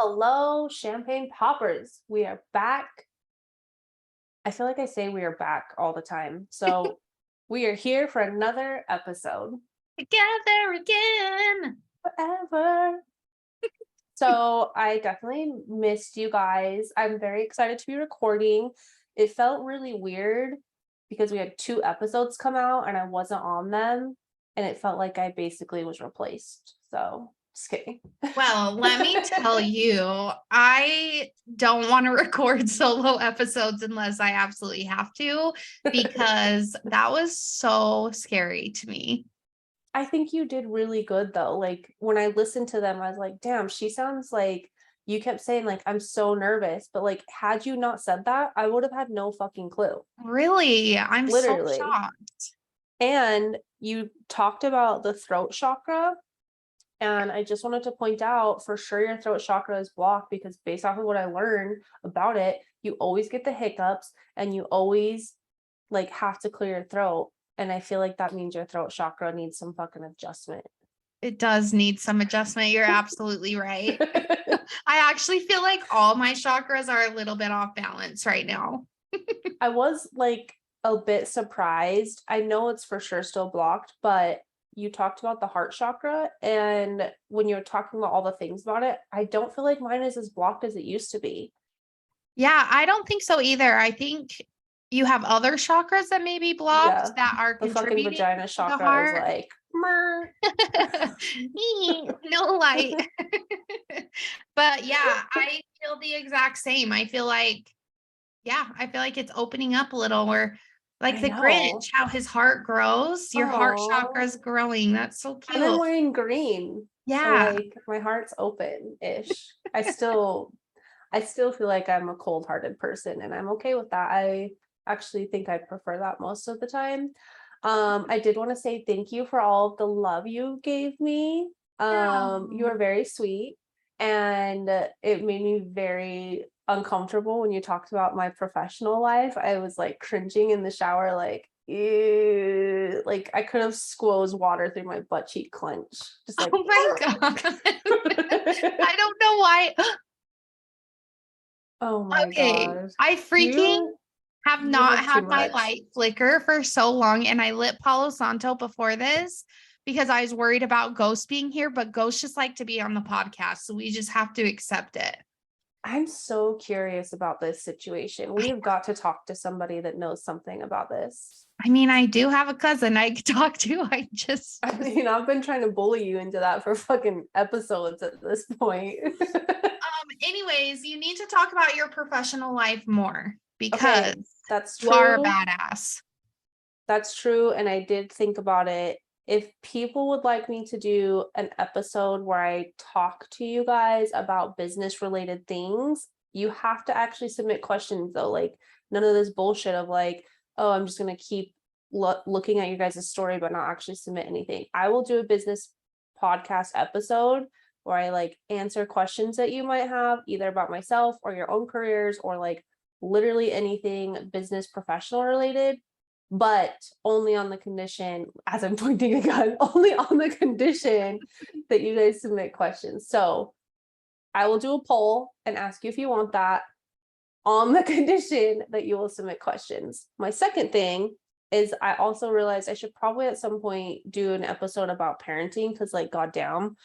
Hello, champagne poppers. We are back. I feel like I say we are back all the time. So we are here for another episode. Together again. Forever. So I definitely missed you guys. I'm very excited to be recording. It felt really weird because we had 2 episodes come out and I wasn't on them. And it felt like I basically was replaced. So just kidding. Well, let me tell you, I don't want to record solo episodes unless I absolutely have to, because that was so scary to me. I think you did really good though. Like when I listened to them, I was like, damn, she sounds like you kept saying like I'm so nervous, but like had you not said that, I would have had no fucking clue. Really, I'm so Literally. shocked. And you talked about the throat chakra. And I just wanted to point out for sure your throat chakra is blocked because based off of what I learned about it, you always get the hiccups and you always like have to clear your throat. And I feel like that means your throat chakra needs some fucking adjustment. It does need some adjustment. You're absolutely right. I actually feel like all my chakras are a little bit off balance right now. I was like a bit surprised. I know it's for sure still blocked, but you talked about the heart chakra. And when you're talking about all the things about it, I don't feel like mine is as blocked as it used to be. Yeah, I don't think so either. I think you have other chakras that may be blocked Yeah. that are The fucking contributing vagina to the chakra is heart. like, "Mer." No light. But yeah, I feel the exact same. I feel like it's opening up a little where like I the know. Grinch, how his heart grows, your heart Oh. chakra's growing. That's so And I'm cute. wearing green. So Yeah. like my heart's open-ish. I still feel like I'm a cold-hearted person and I'm okay with that. I actually think I prefer that most of the time. I did want to say thank you for all of the love you gave me. You No. are very sweet and it made me very uncomfortable when you talked about my professional life. I was like cringing in the shower, like, ew, like I could have squoze water through my butt cheek clench. Just like Oh my God. I don't know why. oh my Okay. gosh. I freaking You have you not have too had my much. light flicker for so long, and I lit Palo Santo before this because I was worried about ghosts being here, but ghosts just like to be on the podcast, so we just have to accept it. I'm so curious about this situation. We have got to talk to somebody that knows something about this. I mean, I do have a cousin I could talk to. I just I mean, I've been trying to bully you into that for fucking episodes at this point. anyways, you need to talk about your professional life more because Okay, that's you are a true. badass. That's true. And I did think about it. If people would like me to do an episode where I talk to you guys about business related things, you have to actually submit questions though. Like none of this bullshit of like, oh, I'm just going to keep looking at your guys' story, but not actually submit anything. I will do a business podcast episode where I like answer questions that you might have either about myself or your own careers or like literally anything business professional related, but only on the condition, as I'm pointing a gun, only on the condition that you guys submit questions. So I will do a poll and ask you if you want that on the condition that you will submit questions. My second thing is I also realized I should probably at some point do an episode about parenting because like goddamn,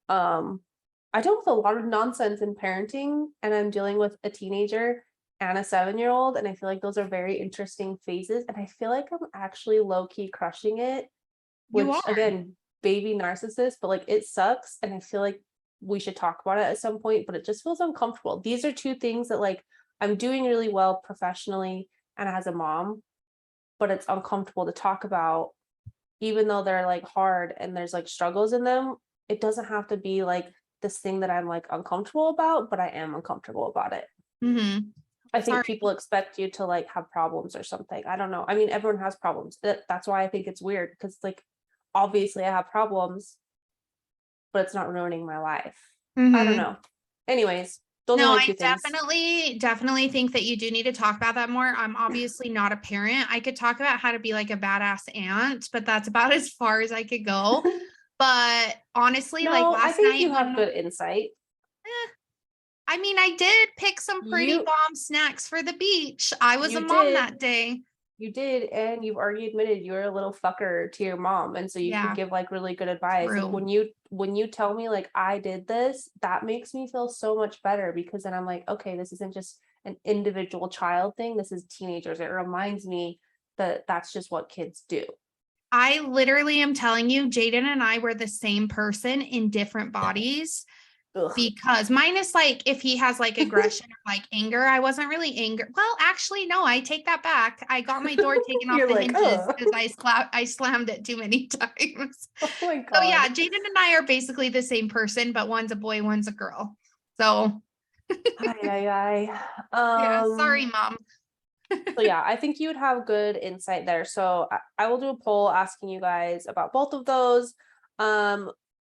I deal with a lot of nonsense in parenting and I'm dealing with a teenager and a 7-year-old and I feel like those are very interesting phases and I feel like I'm actually low-key crushing it, You which are. again, baby narcissist, but like it sucks and I feel like we should talk about it at some point, but it just feels uncomfortable. These are 2 things that like I'm doing really well professionally and as a mom, but it's uncomfortable to talk about even though they're like hard and there's like struggles in them. It doesn't have to be like this thing that I'm like uncomfortable about, but I am uncomfortable about it. Mm-hmm. I Sorry. think people expect you to like have problems or something. I don't know. I mean, everyone has problems. That's why I think it's weird because like obviously I have problems, but it's not ruining my life. I don't Mm-hmm. know. Anyways, those are No, my I 2 things. definitely think that you do need to talk about that more. I'm obviously not a parent. I could talk about how to be like a badass aunt, but that's about as far as I could go. But honestly, like No, I last think night you have good insight. I mean, I did pick some pretty You bomb snacks for the beach. I was a you mom did. that day. You did, and you've already admitted you're a little fucker to your mom, and so you could Yeah, give like really good advice. Like true. when you tell me like I did this, that makes me feel so much better because then I'm like, okay, this isn't just an individual child thing. This is teenagers. It reminds me that that's just what kids do. I literally am telling you, Jaden and I were the same person in different bodies. Ugh. Because mine is like if he has like aggression or like anger, I wasn't really angry. Well, actually, no, I take that back. I got my door taken off You're the like, hinges oh, because I slammed it too many times. oh my So yeah, God. Jaden and I are basically the same person, but one's a boy, one's a girl. So Ay, ay, ay. yeah, sorry, mom. So yeah, I think you would have good insight there. So I will do a poll asking you guys about both of those.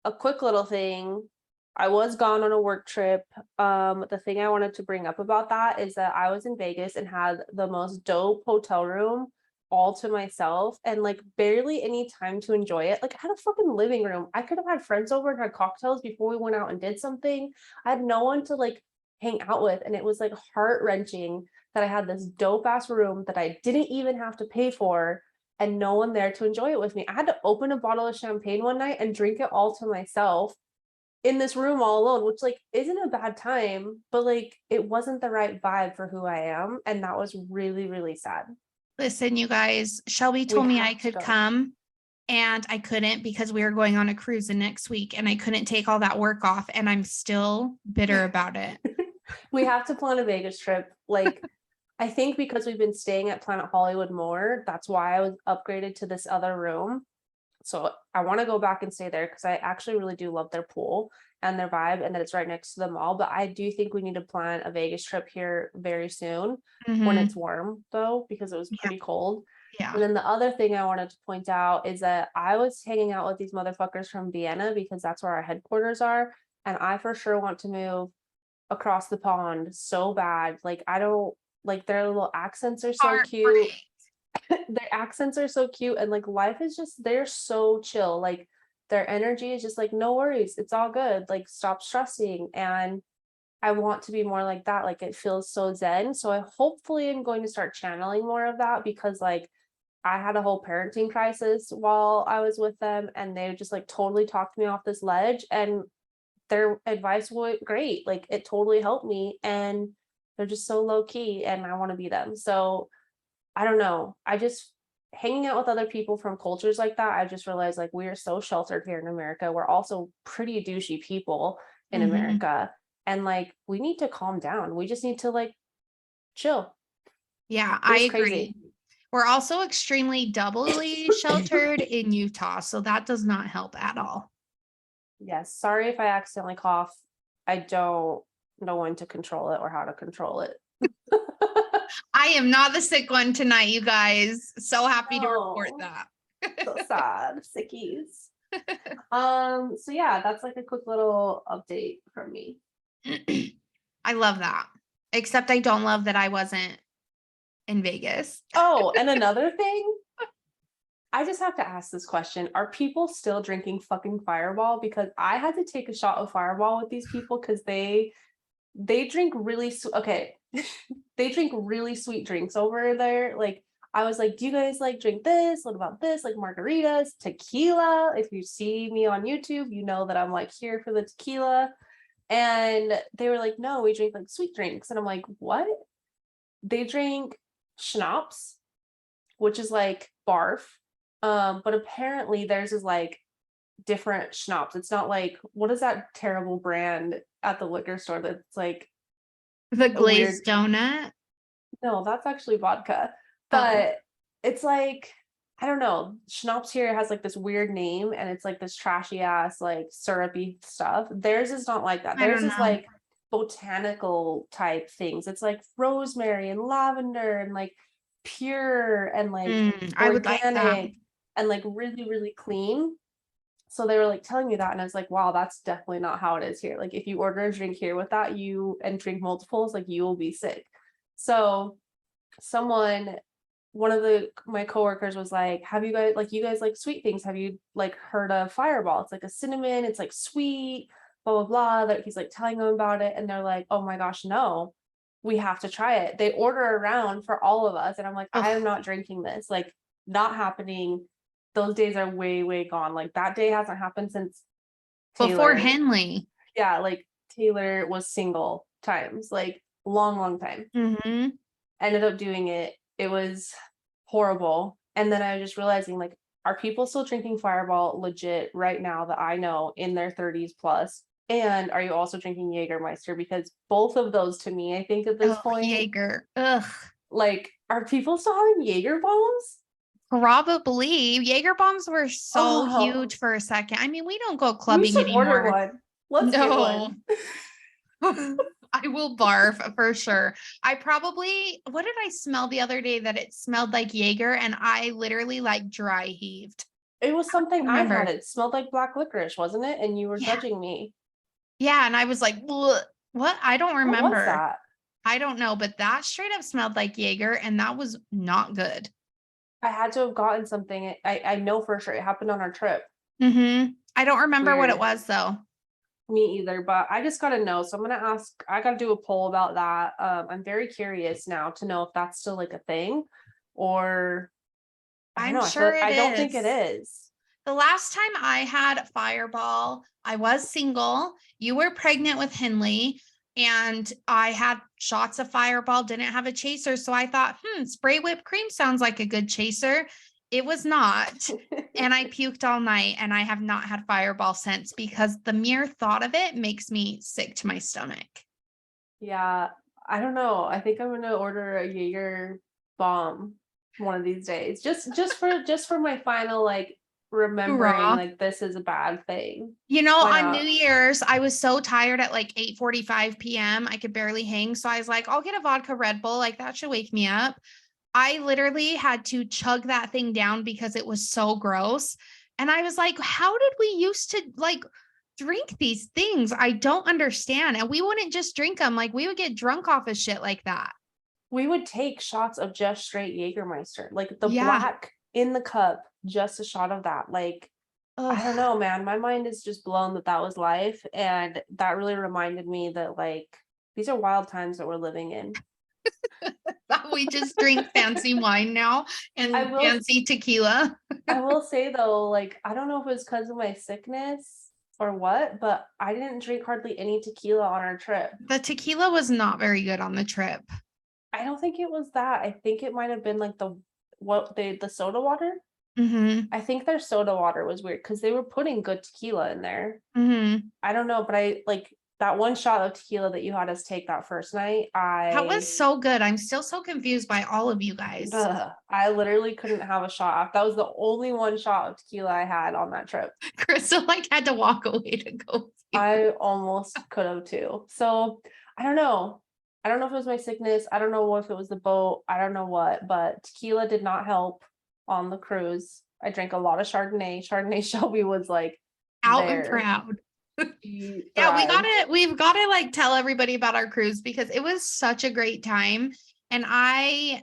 A quick little thing. I was gone on a work trip. The thing I wanted to bring up about that is that I was in Vegas and had the most dope hotel room all to myself and like barely any time to enjoy it. Like I had a fucking living room. I could have had friends over and had cocktails before we went out and did something. I had no one to like hang out with, and it was like heart-wrenching that I had this dope ass room that I didn't even have to pay for and no one there to enjoy it with me. I had to open a bottle of champagne one night and drink it all to myself in this room all alone, which like isn't a bad time, but like it wasn't the right vibe for who I am. And that was really, really sad. Listen, you guys, Shelby We told me I have to could go. come and I couldn't because we were going on a cruise the next week and I couldn't take all that work off and I'm still bitter about it. We have to plan a Vegas trip. Like I think because we've been staying at Planet Hollywood more, that's why I was upgraded to this other room. So I want to go back and stay there because I actually really do love their pool and their vibe and that it's right next to the mall. But I do think we need to plan a Vegas trip here very soon when it's Mhm. warm though, because it was Yeah, pretty cold. yeah. And then the other thing I wanted to point out is that I was hanging out with these motherfuckers from Vienna because that's where our headquarters are. And I for sure want to move across the pond so bad. Like I don't like their little accents are so cute. Heartbreak. Their accents are so cute and like life is just they're so chill. Like their energy is just like no worries. It's all good. Like stop stressing. And I want to be more like that. Like it feels so zen. So I hopefully am going to start channeling more of that because like I had a whole parenting crisis while I was with them and they just like totally talked me off this ledge and their advice was great. Like it totally helped me and they're just so low key and I want to be them. So I don't know. I just hanging out with other people from cultures like that, I just realized like we are so sheltered here in America. We're also pretty douchey people in Mhm. America. And like we need to calm down. We just need to like chill. Yeah, It I was crazy. agree. We're also extremely doubly sheltered in Utah, so that does not help at all. Yes. Sorry if I accidentally cough. I don't know when to control it or how to control it. I am not the sick one tonight, you guys. So happy to report Oh, that. so sad. Sickies. So yeah, that's like a quick little update from me. I love that. Except I don't love that I wasn't in Vegas. Oh, and another thing, I just have to ask this question. Are people still drinking fucking Fireball? Because I had to take a shot of Fireball with these people because they drink really okay. They drink really sweet drinks over there. Like I was like, do you guys like drink this? What about this? Like margaritas, tequila. If you see me on YouTube, you know that I'm like here for the tequila. And they were like, no, we drink like sweet drinks. And I'm like, what? They drink schnapps, which is like barf. But apparently theirs is like different schnapps. It's not like what is that terrible brand at the liquor store that's like The a weird glazed donut. no, that's actually vodka. Oh, But it's like I don't know. Schnapps here has like this weird name and it's like this trashy ass like syrupy stuff. Theirs is not like that. I Theirs don't is know. like botanical type things. It's like rosemary and lavender and like pure and like I would like that. organic and like really, really clean. So they were like telling me that, and I was like, wow, that's definitely not how it is here. Like if you order a drink here with that, you and drink multiples, like you will be sick. So someone one of the my coworkers was like, have you guys like sweet things? Have you like heard of Fireball? It's like a cinnamon, it's like sweet. blah, blah, blah. That he's like telling them about it. And they're like, oh my gosh, no, we have to try it. They order around for all of us. And I'm like, I am Ugh. not drinking this. Like, not happening. Those days are way, way gone. Like, that day hasn't happened since Before Taylor. Henley. Yeah, like Taylor was single times, like long, long time. Mm-hmm. Ended up doing it. It was horrible. And then I was just realizing, like, are people still drinking Fireball legit right now that I know in their 30s plus? And are you also drinking Jägermeister? Because both of those to me, I think at this Oh, point, Jaeger. Ugh. like, are people still having Jaeger bombs? Probably. Jaeger bombs were so Oh, huge for a second. I mean, we don't go we clubbing should order anymore. one. Let's get No. one. I will barf for sure. I probably, what did I smell the other day that it smelled like Jaeger and I literally like dry heaved? It was something I had. Remember? It smelled like black licorice, wasn't it? And you were Yeah. judging me. Yeah. And I was like, "Bleh, what? I don't What was remember. that? I don't know, but that straight up smelled like Jaeger and that was not good. I had to have gotten something. I know for sure it happened on our trip. I don't remember what it Weird. was though. Me either, but I just gotta know. So I'm gonna ask, I gotta do a poll about that. I'm very curious now to know if that's still like a thing or I don't I'm know. I feel sure like it I don't think it is. is. The last time I had Fireball, I was single. You were pregnant with Henley, and I had shots of Fireball, didn't have a chaser. So I thought, spray whipped cream sounds like a good chaser. It was not. And I puked all night, and I have not had Fireball since because the mere thought of it makes me sick to my stomach. Yeah, I don't know. I think I'm gonna order a Jaeger bomb one of these days. Just for my final like remembering Hoorah. like this is a bad thing. You know, Why on New not? Year's, I was so tired at like 8:45 p.m. I could barely hang. So I was like, I'll get a vodka Red Bull. Like that should wake me up. I literally had to chug that thing down because it was so gross. And I was like, how did we used to like drink these things? I don't understand. And we wouldn't just drink them, like we would get drunk off of shit like that. We would take shots of just straight Jägermeister, like the Yeah. black in the cup, just a shot of that. Like, I don't Ugh. know, man. My mind is just blown that that was life. And that really reminded me that, like, these are wild times that we're living in. We just drink fancy wine now I and will fancy tequila. I will say though, like, I don't know if it was because of my sickness or what, but I didn't drink hardly any tequila on our trip. The tequila was not very good on the trip. I don't think it was that. I think it might have been like the soda water. Mm-hmm. I think their soda water was weird because they were putting good tequila in there. Mm-hmm. I don't know, but I like that one shot of tequila that you had us take that first night. That was so good. I'm still so confused by all of you guys. I literally couldn't have a shot. That was the only one shot of tequila I had on that trip. Crystal like had to walk away to go. I almost could have too. So I don't know. I don't know if it was my sickness. I don't know if it was the boat. I don't know what, but tequila did not help on the cruise. I drank a lot of Chardonnay. Chardonnay Shelby was like Out and there. proud. She Yeah, thrived. we've got to like tell everybody about our cruise because it was such a great time. And I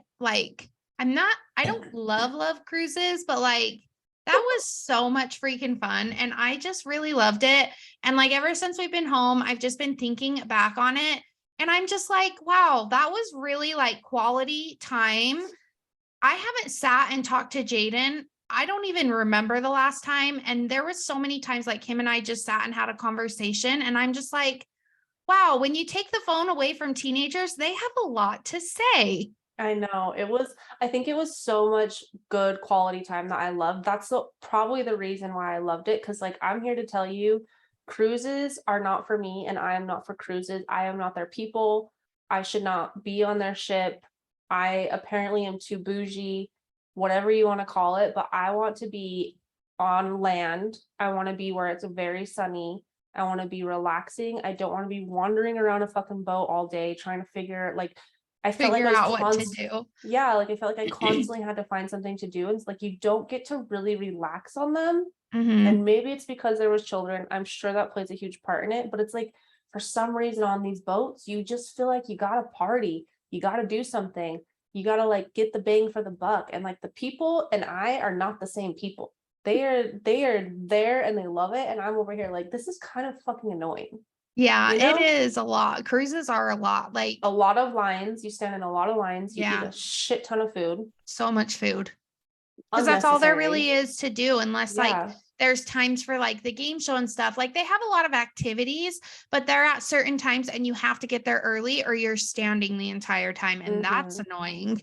don't love cruises, but like that was so much freaking fun. And I just really loved it. And like ever since we've been home, I've just been thinking back on it. And I'm just like, wow, that was really like quality time. I haven't sat and talked to Jaden. I don't even remember the last time. And there was so many times like him and I just sat and had a conversation. And I'm just like, wow, when you take the phone away from teenagers, they have a lot to say. I know. I think it was so much good quality time that I loved. That's probably the reason why I loved it. Cause like I'm here to tell you, cruises are not for me and I am not for cruises. I am not their people. I should not be on their ship. I apparently am too bougie, whatever you want to call it, but I want to be on land. I want to be where it's very sunny. I want to be relaxing. I don't want to be wandering around a fucking boat all day trying to figure like I felt like Figure I was out what to do. yeah, like I felt like I constantly had to find something to do. And it's like you don't get to really relax on them. Mm-hmm. And maybe it's because there was children. I'm sure that plays a huge part in it. But it's like for some reason on these boats, you just feel like you gotta party. You gotta do something. You gotta like get the bang for the buck. And like the people and I are not the same people. They are there and they love it. And I'm over here like, this is kind of fucking annoying. Yeah, You it know? is a lot. Cruises are a lot. Like, A lot of lines. You stand in a lot of lines. You eat yeah, a shit ton of food. so much food. Because that's all there Unnecessary. really is to do, unless like Yeah. there's times for like the game show and stuff. Like they have a lot of activities, but they're at certain times and you have to get there early or you're standing the entire time. And that's Hmm. annoying.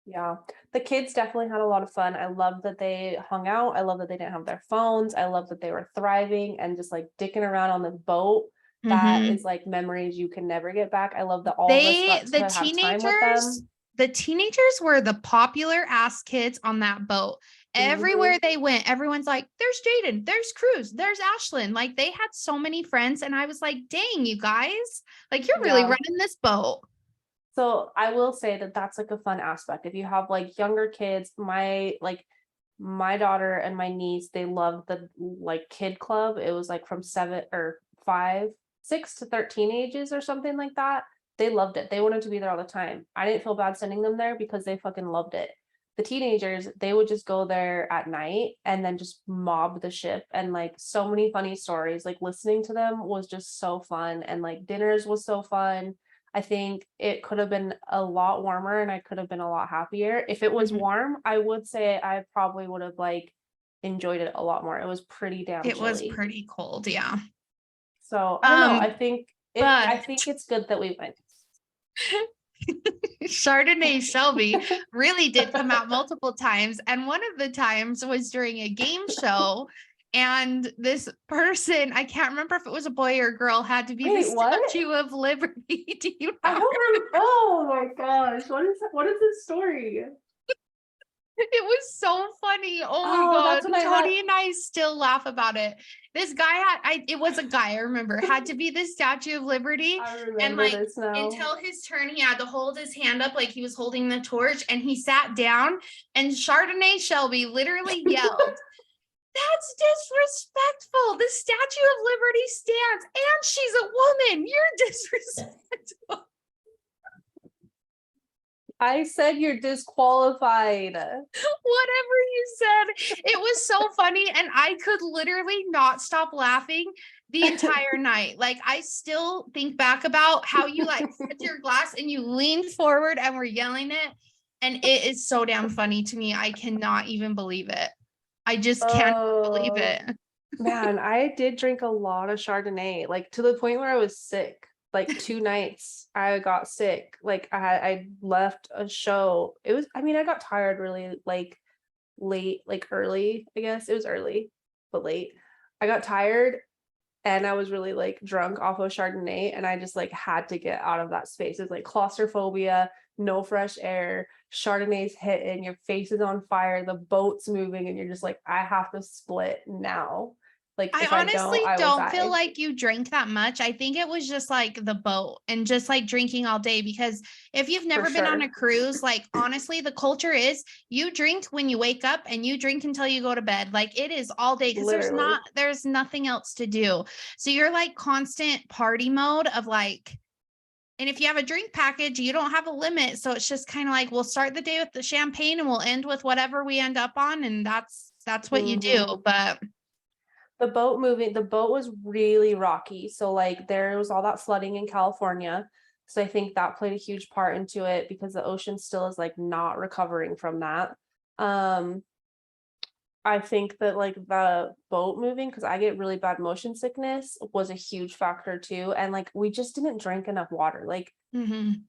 Yeah. The kids definitely had a lot of fun. I love that they hung out. I love that they didn't have their phones. I love that they were thriving and just like dicking around on the boat. That Mm-hmm. is like memories you can never get back. I love that all of us They got the to have time with teenagers, them. the teenagers were the popular ass kids on that boat. Hmm. Everywhere they went, everyone's like, there's Jaden, there's Cruz, there's Ashlyn. Like they had so many friends. And I was like, dang, you guys, like you're really Yeah. running this boat. So I will say that that's like a fun aspect. If you have like younger kids, my daughter and my niece, they loved the like kid club. It was like from 6 to 13 ages or something like that. They loved it. They wanted to be there all the time. I didn't feel bad sending them there because they fucking loved it. The teenagers, they would just go there at night and then just mob the ship, and like so many funny stories. Like listening to them was just so fun, and like dinners was so fun. I think it could have been a lot warmer and I could have been a lot happier. If it was Mhm. warm, I would say I probably would have like enjoyed it a lot more. It was pretty damn It was chilly. pretty cold, yeah. So I don't know. Um, I but think it's good that we went. Chardonnay Shelby really did come out multiple times. And one of the times was during a game show. And this person, I can't remember if it was a boy or a girl, had to be the Wait, what? Statue of Liberty. Do you I know? don't remember. Oh my gosh. What is this story? It was so funny. Oh my Oh, God. that's when I had Tony and I still laugh about it. This guy it was a guy, I remember, had to be the Statue of Liberty. I And remember like this now. until his turn, he had to hold his hand up like he was holding the torch. And he sat down and Chardonnay Shelby literally yelled, "That's disrespectful. The Statue of Liberty stands and she's a woman. You're disrespectful." I said you're disqualified. Whatever you said. It was so funny. And I could literally not stop laughing the entire night. Like, I still think back about how you like set your glass and you leaned forward and were yelling it. And it is so damn funny to me. I cannot even believe it. I just can't believe Oh, it. man, I did drink a lot of Chardonnay, like to the point where I was sick. Like 2 nights I got sick. Like I left a show. It was, I mean, I got tired really like late, like early, I guess. It was early, but late. I got tired and I was really like drunk off of Chardonnay, and I just like had to get out of that space. It's like claustrophobia, no fresh air, Chardonnay's hitting, your face is on fire, the boat's moving, and you're just like, I have to split now. Like I if I honestly don't, I will don't feel die. like you drank that much. I think it was just like the boat and just like drinking all day. Because if you've For never been on a sure. cruise, like honestly, the culture is you drink when you wake up and you drink until you go to bed. Like it is all day because Literally. there's nothing else to do. So you're like constant party mode of like, and if you have a drink package, you don't have a limit. So it's just kind of like we'll start the day with the champagne and we'll end with whatever we end up on. And that's what you do. Hmm. But The boat was really rocky. So like there was all that flooding in California. So I think that played a huge part into it because the ocean still is like not recovering from that. Um, I think that like the boat moving, because I get really bad motion sickness, was a huge factor too. And like we just didn't drink enough water. Like mhm.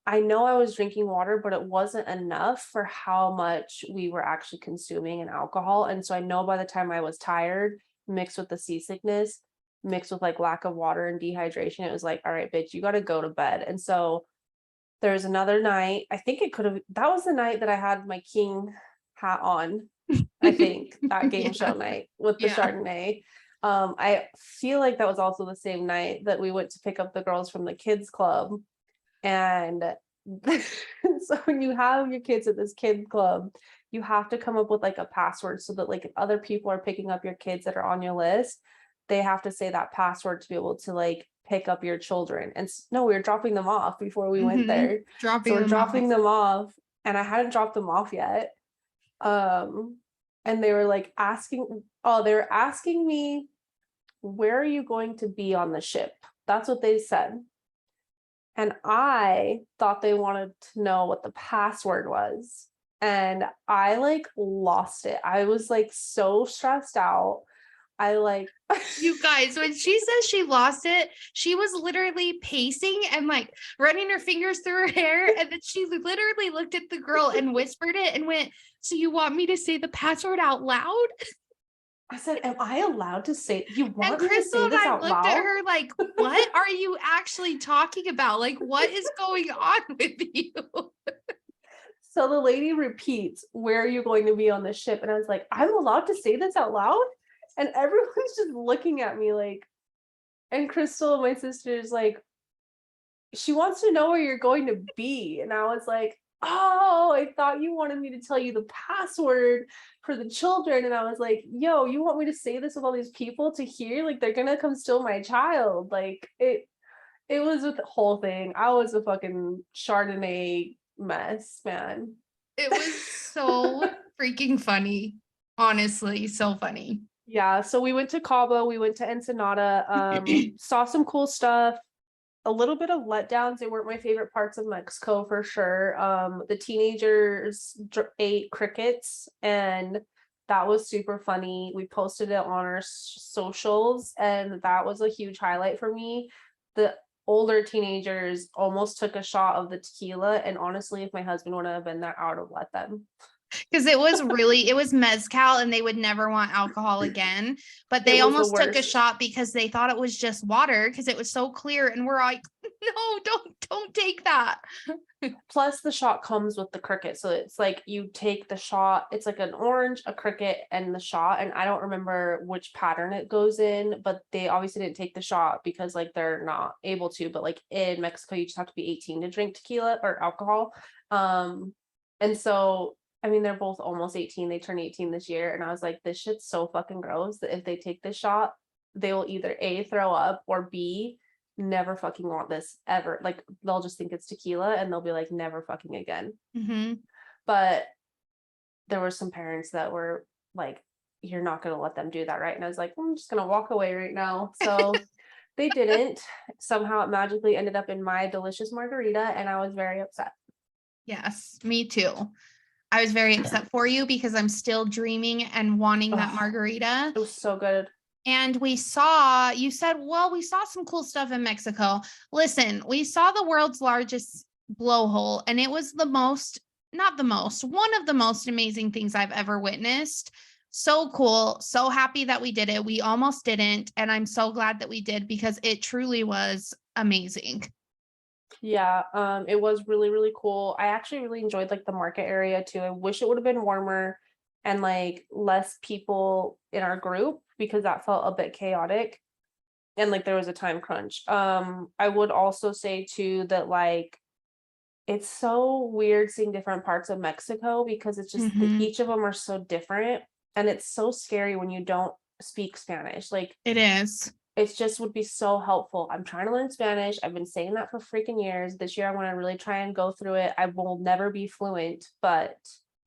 I know I was drinking water, but it wasn't enough for how much we were actually consuming in alcohol. And so I know by the time I was tired, mixed with the seasickness, mixed with like lack of water and dehydration, it was like, all right, bitch, you got to go to bed. And so there was another night. I think that was the night that I had my king hat on. I think that game show Yeah. night with the Yeah. Chardonnay. I feel like that was also the same night that we went to pick up the girls from the kids club. And so when you have your kids at this kid club, you have to come up with like a password so that like if other people are picking up your kids that are on your list, they have to say that password to be able to like pick up your children. And no, we were dropping them off before we went Mhm. there. So Dropping we're them off. dropping them off, and I hadn't dropped them off yet. Um, and they were like they were asking me, where are you going to be on the ship? That's what they said. And I thought they wanted to know what the password was. And I like lost it. I was like so stressed out. I like You guys, when she says she lost it, she was literally pacing and like running her fingers through her hair. And then she literally looked at the girl and whispered it and went, "So you want me to say the password out loud?" I said, am I allowed to say, you And want me to Crystal say and this I out looked at loud? her like, what are you actually talking about? Like, what is going on with you? So the lady repeats, where are you going to be on the ship? And I was like, I'm allowed to say this out loud? And everyone's just looking at me like, and Crystal, my sister, is like, she wants to know where you're going to be. And I was like, oh, I thought you wanted me to tell you the password for the children. And I was like, yo, you want me to say this with all these people to hear? Like, they're gonna come steal my child. Like, it was with the whole thing. I was a fucking Chardonnay mess, man. It was so freaking funny. Honestly, so funny. Yeah, so we went to Cabo, we went to Ensenada, saw some cool stuff. A little bit of letdowns. They weren't my favorite parts of Mexico for sure. The teenagers ate crickets, and that was super funny. We posted it on our socials, and that was a huge highlight for me. The older teenagers almost took a shot of the tequila, and honestly, if my husband would have been there, I would have let them. Because it was mezcal and they would never want alcohol again. But they It was the almost took a worst. shot because they thought it was just water because it was so clear. And we're like, no, don't take that. Plus the shot comes with the cricket, so it's like you take the shot, it's like an orange, a cricket, and the shot, and I don't remember which pattern it goes in, but they obviously didn't take the shot because like they're not able to, but like in Mexico you just have to be 18 to drink tequila or alcohol. And so I mean they're both almost 18, they turn 18 this year, and I was like, this shit's so fucking gross that if they take this shot they will either A, throw up, or B, never fucking want this ever. Like they'll just think it's tequila and they'll be like, never fucking again. Mm-hmm. But there were some parents that were like, you're not going to let them do that, right? And I was like, I'm just going to walk away right now. So they didn't. Somehow it magically ended up in my delicious margarita, and I was very upset. Yes, me too. I was very upset for you because I'm still dreaming and wanting that margarita. It was so good. And you said, well, we saw some cool stuff in Mexico. Listen, we saw the world's largest blowhole, and it was one of the most amazing things I've ever witnessed. So cool. So happy that we did it. We almost didn't. And I'm so glad that we did because it truly was amazing. Yeah, it was really, really cool. I actually really enjoyed like the market area too. I wish it would have been warmer and like less people in our group because that felt a bit chaotic and like there was a time crunch. I would also say too that like it's so weird seeing different parts of Mexico because it's just each of them are so different, and it's so scary when you don't speak Spanish. Like it is. It just would be so helpful. I'm trying to learn Spanish. I've been saying that for freaking years. This year I want to really try and go through it. I will never be fluent, but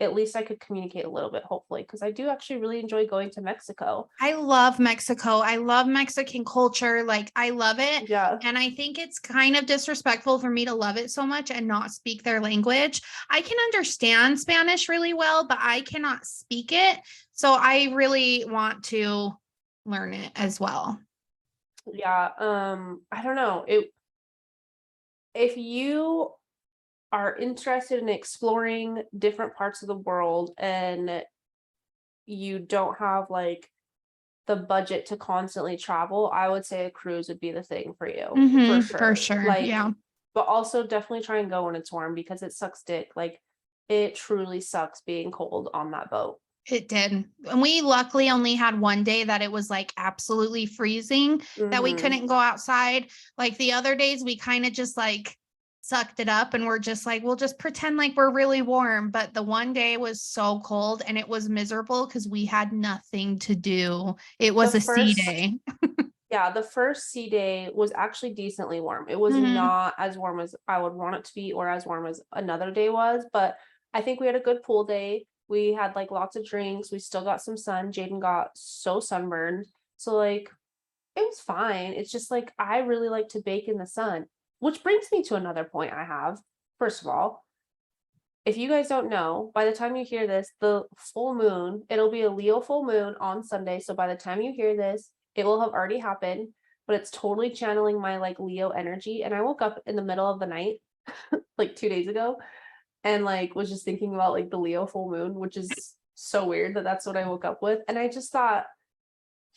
at least I could communicate a little bit, hopefully, because I do actually really enjoy going to Mexico. I love Mexico. I love Mexican culture. Like, I love it. Yeah. And I think it's kind of disrespectful for me to love it so much and not speak their language. I can understand Spanish really well, but I cannot speak it. So I really want to learn it as well. Yeah. I don't know. If you are interested in exploring different parts of the world and you don't have like the budget to constantly travel, I would say a cruise would be the thing for you. For sure. Like, yeah. but also definitely try and go when it's warm because it sucks dick. Like it truly sucks being cold on that boat. It did. And we luckily only had one day that it was like absolutely freezing that we couldn't go outside. Like the other days, we kind of just like sucked it up and we're just like, we'll just pretend like we're really warm. But the one day was so cold and it was miserable because we had nothing to do. It was a sea day. Yeah, the first sea day was actually decently warm. It was not as warm as I would want it to be or as warm as another day was, but I think we had a good pool day. We had like lots of drinks. We still got some sun. Jaden got so sunburned. So like it was fine. It's just like I really like to bake in the sun, which brings me to another point I have. First of all, if you guys don't know, by the time you hear this, the full moon, it'll be a Leo full moon on Sunday. So by the time you hear this, it will have already happened, but it's totally channeling my like Leo energy. And I woke up in the middle of the night, like 2 days ago, and like was just thinking about like the Leo full moon, which is so weird that that's what I woke up with. And I just thought,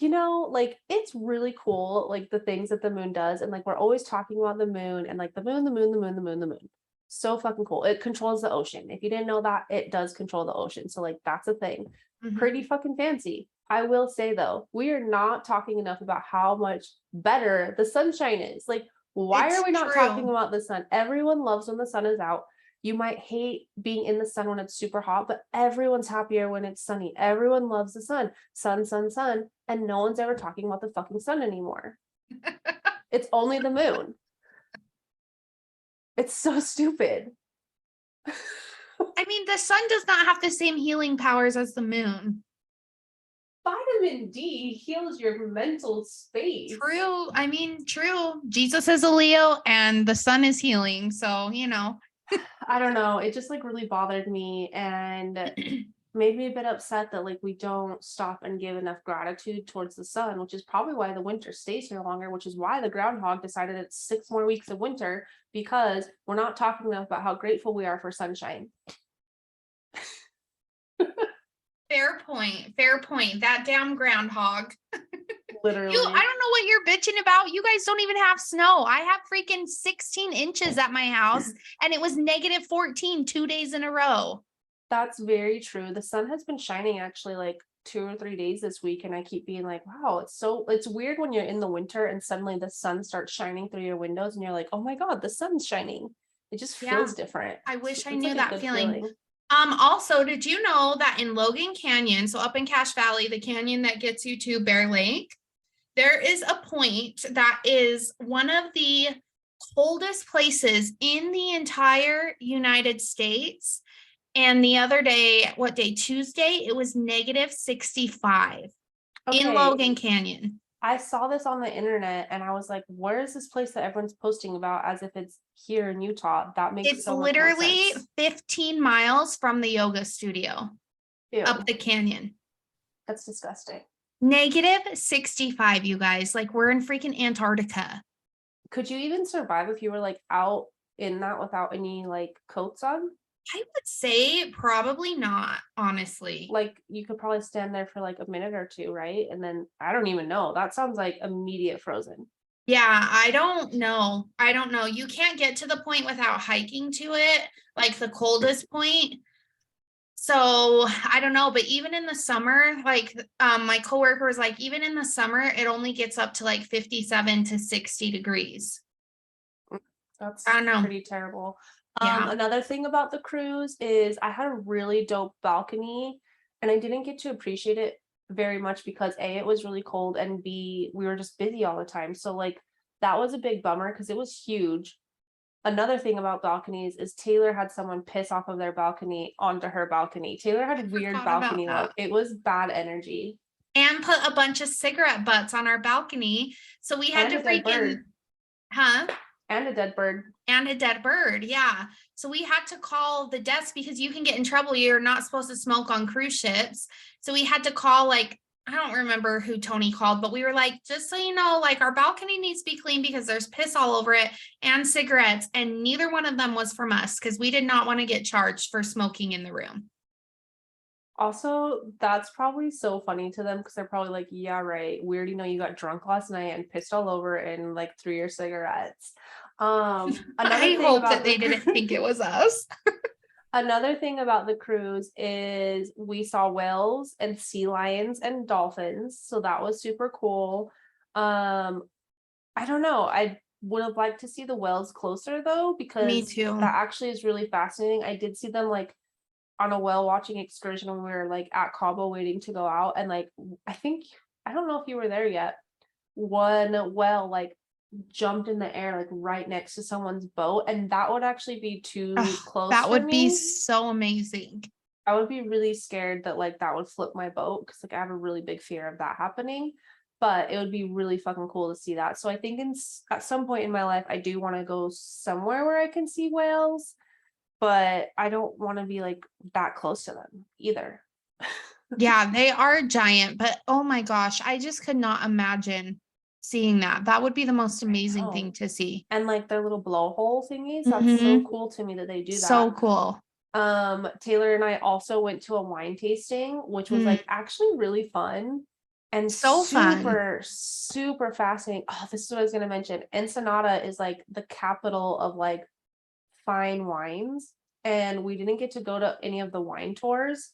like it's really cool, like the things that the moon does. And like we're always talking about the moon and like the moon, the moon, the moon, the moon, the moon. So fucking cool. It controls the ocean. If you didn't know that, it does control the ocean. So like that's a thing. Pretty fucking fancy. I will say though, we are not talking enough about how much better the sunshine is. Like, why are we not talking about the sun? Everyone loves when the sun is out. You might hate being in the sun when it's super hot, but everyone's happier when it's sunny. Everyone loves the sun. Sun, sun, sun. And no one's ever talking about the fucking sun anymore. It's only the moon. It's so stupid. I mean, the sun does not have the same healing powers as the moon. Vitamin D heals your mental space. True. I mean, true. Jesus is a Leo and the sun is healing. So, I don't know. It just like really bothered me and made me a bit upset that like we don't stop and give enough gratitude towards the sun, which is probably why the winter stays here longer, which is why the groundhog decided it's 6 more weeks of winter, because we're not talking enough about how grateful we are for sunshine. Fair point. Fair point. That damn groundhog. Literally. I don't know what you're bitching about. You guys don't even have snow. I have freaking 16 inches at my house and it was -14 2 days in a row. That's very true. The sun has been shining actually like 2 or 3 days this week, and I keep being like, wow, it's weird when you're in the winter and suddenly the sun starts shining through your windows and you're like, oh my God, the sun's shining. It just feels different. I wish I It's knew like that good feeling. Also, did you know that in Logan Canyon, so up in Cache Valley, the canyon that gets you to Bear Lake, there is a point that is one of the coldest places in the entire United States. And the other day, what day? Tuesday, it was -65 in Logan Canyon. I saw this on the internet and I was like, where is this place that everyone's posting about as if it's here in Utah? That makes It's so much more literally sense. 15 miles from the yoga studio. Ew. Up the canyon. That's disgusting. -65, you guys. Like we're in freaking Antarctica. Could you even survive if you were like out in that without any like coats on? I would say probably not, honestly. Like you could probably stand there for like a minute or two, right? And then I don't even know. That sounds like immediate frozen. Yeah, I don't know. You can't get to the point without hiking to it, like the coldest point. So I don't know, but even in the summer, like my coworker was like, even in the summer, it only gets up to like 57 to 60 degrees. That's I don't know. pretty terrible. Yeah. Another thing about the cruise is I had a really dope balcony and I didn't get to appreciate it very much because A, it was really cold, and B, we were just busy all the time. So like that was a big bummer because it was huge. Another thing about balconies is Taylor had someone piss off of their balcony onto her balcony. Taylor had a weird balcony look. It was bad energy. And put a bunch of cigarette butts on our balcony. So we had to freaking, and a dead bird. And a dead bird. Yeah. So we had to call the desk because you can get in trouble. You're not supposed to smoke on cruise ships. So we had to call, like, I don't remember who Tony called, but we were like, just so you know, like our balcony needs to be clean because there's piss all over it and cigarettes. And neither one of them was from us because we did not want to get charged for smoking in the room. Also, that's probably so funny to them because they're probably like, yeah, right. We already know you got drunk last night and pissed all over and like threw your cigarettes. I hope that they didn't think it was us. Another thing about the cruise is we saw whales and sea lions and dolphins. So that was super cool. I don't know. I would have liked to see the whales closer though, because me too. That actually is really fascinating. I did see them like on a whale watching excursion when we were like at Cabo waiting to go out, and like I don't know if you were there yet. One whale like jumped in the air like right next to someone's boat, and that would actually be too close. That would be so amazing. I would be really scared that like that would flip my boat because like I have a really big fear of that happening. But it would be really fucking cool to see that. So I think at some point in my life, I do want to go somewhere where I can see whales, but I don't want to be like that close to them either. Yeah, they are giant, but oh my gosh, I just could not imagine seeing that. That would be the most amazing thing Oh, to see. and like their little blowhole thingies, that's so Mm-hmm. cool to me that they do that. So cool. Taylor and I also went to a wine tasting, which was Mm, like actually really fun and so fun. super, super fascinating. Oh, this is what I was gonna mention. Ensenada is like the capital of like fine wines, and we didn't get to go to any of the wine tours.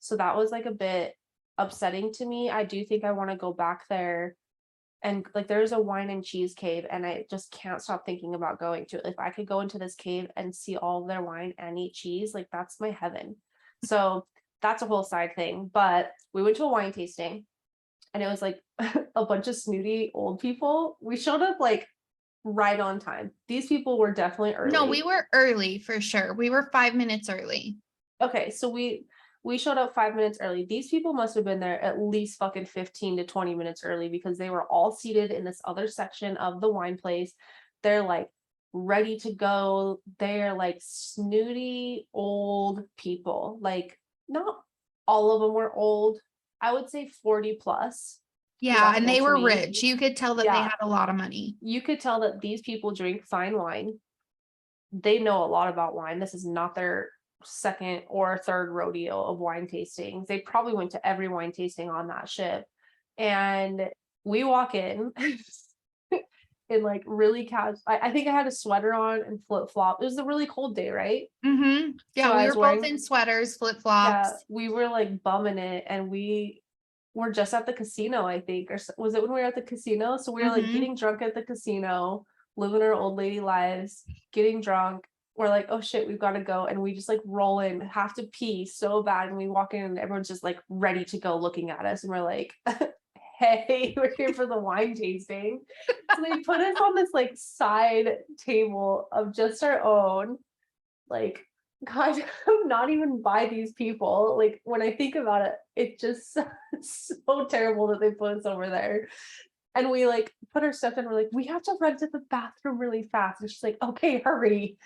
So that was like a bit upsetting to me. I do think I want to go back there, and like there's a wine and cheese cave, and I just can't stop thinking about going to it. If I could go into this cave and see all of their wine and eat cheese, like that's my heaven. So that's a whole side thing. But we went to a wine tasting, and it was like a bunch of snooty old people. We showed up like right on time. These people were definitely No, we early. were early for sure. We were 5 minutes early. Okay, so we showed up 5 minutes early. These people must have been there at least fucking 15 to 20 minutes early because they were all seated in this other section of the wine place. They're like ready to go. They're like snooty old people. Like not all of them were old. I would say 40 plus, Yeah, and walking up they to were me. rich. You could tell that they Yeah, had a lot of money. you could tell that these people drink fine wine. They know a lot about wine. This is not their second or third rodeo of wine tastings. They probably went to every wine tasting on that ship. And we walk in in like really casual. I think I had a sweater on and flip flop. It was a really cold day, right? Mm-hmm. So Yeah, I we was were both wearing, in sweaters, yeah, flip-flops. we were like bumming it, and we were just at the casino, I think, or was it when we were at the casino? So we were like Mm-hmm. getting drunk at the casino, living our old lady lives, getting drunk. We're like, oh shit, we've got to go. And we just like roll in, have to pee so bad. And we walk in and everyone's just like ready to go looking at us. And we're like, hey, we're here for the wine tasting. So they put us on this like side table of just our own, like kind of not even by these people. Like when I think about it, it just so terrible that they put us over there. And we like put our stuff in, we're like, we have to run to the bathroom really fast. And she's like, okay, hurry.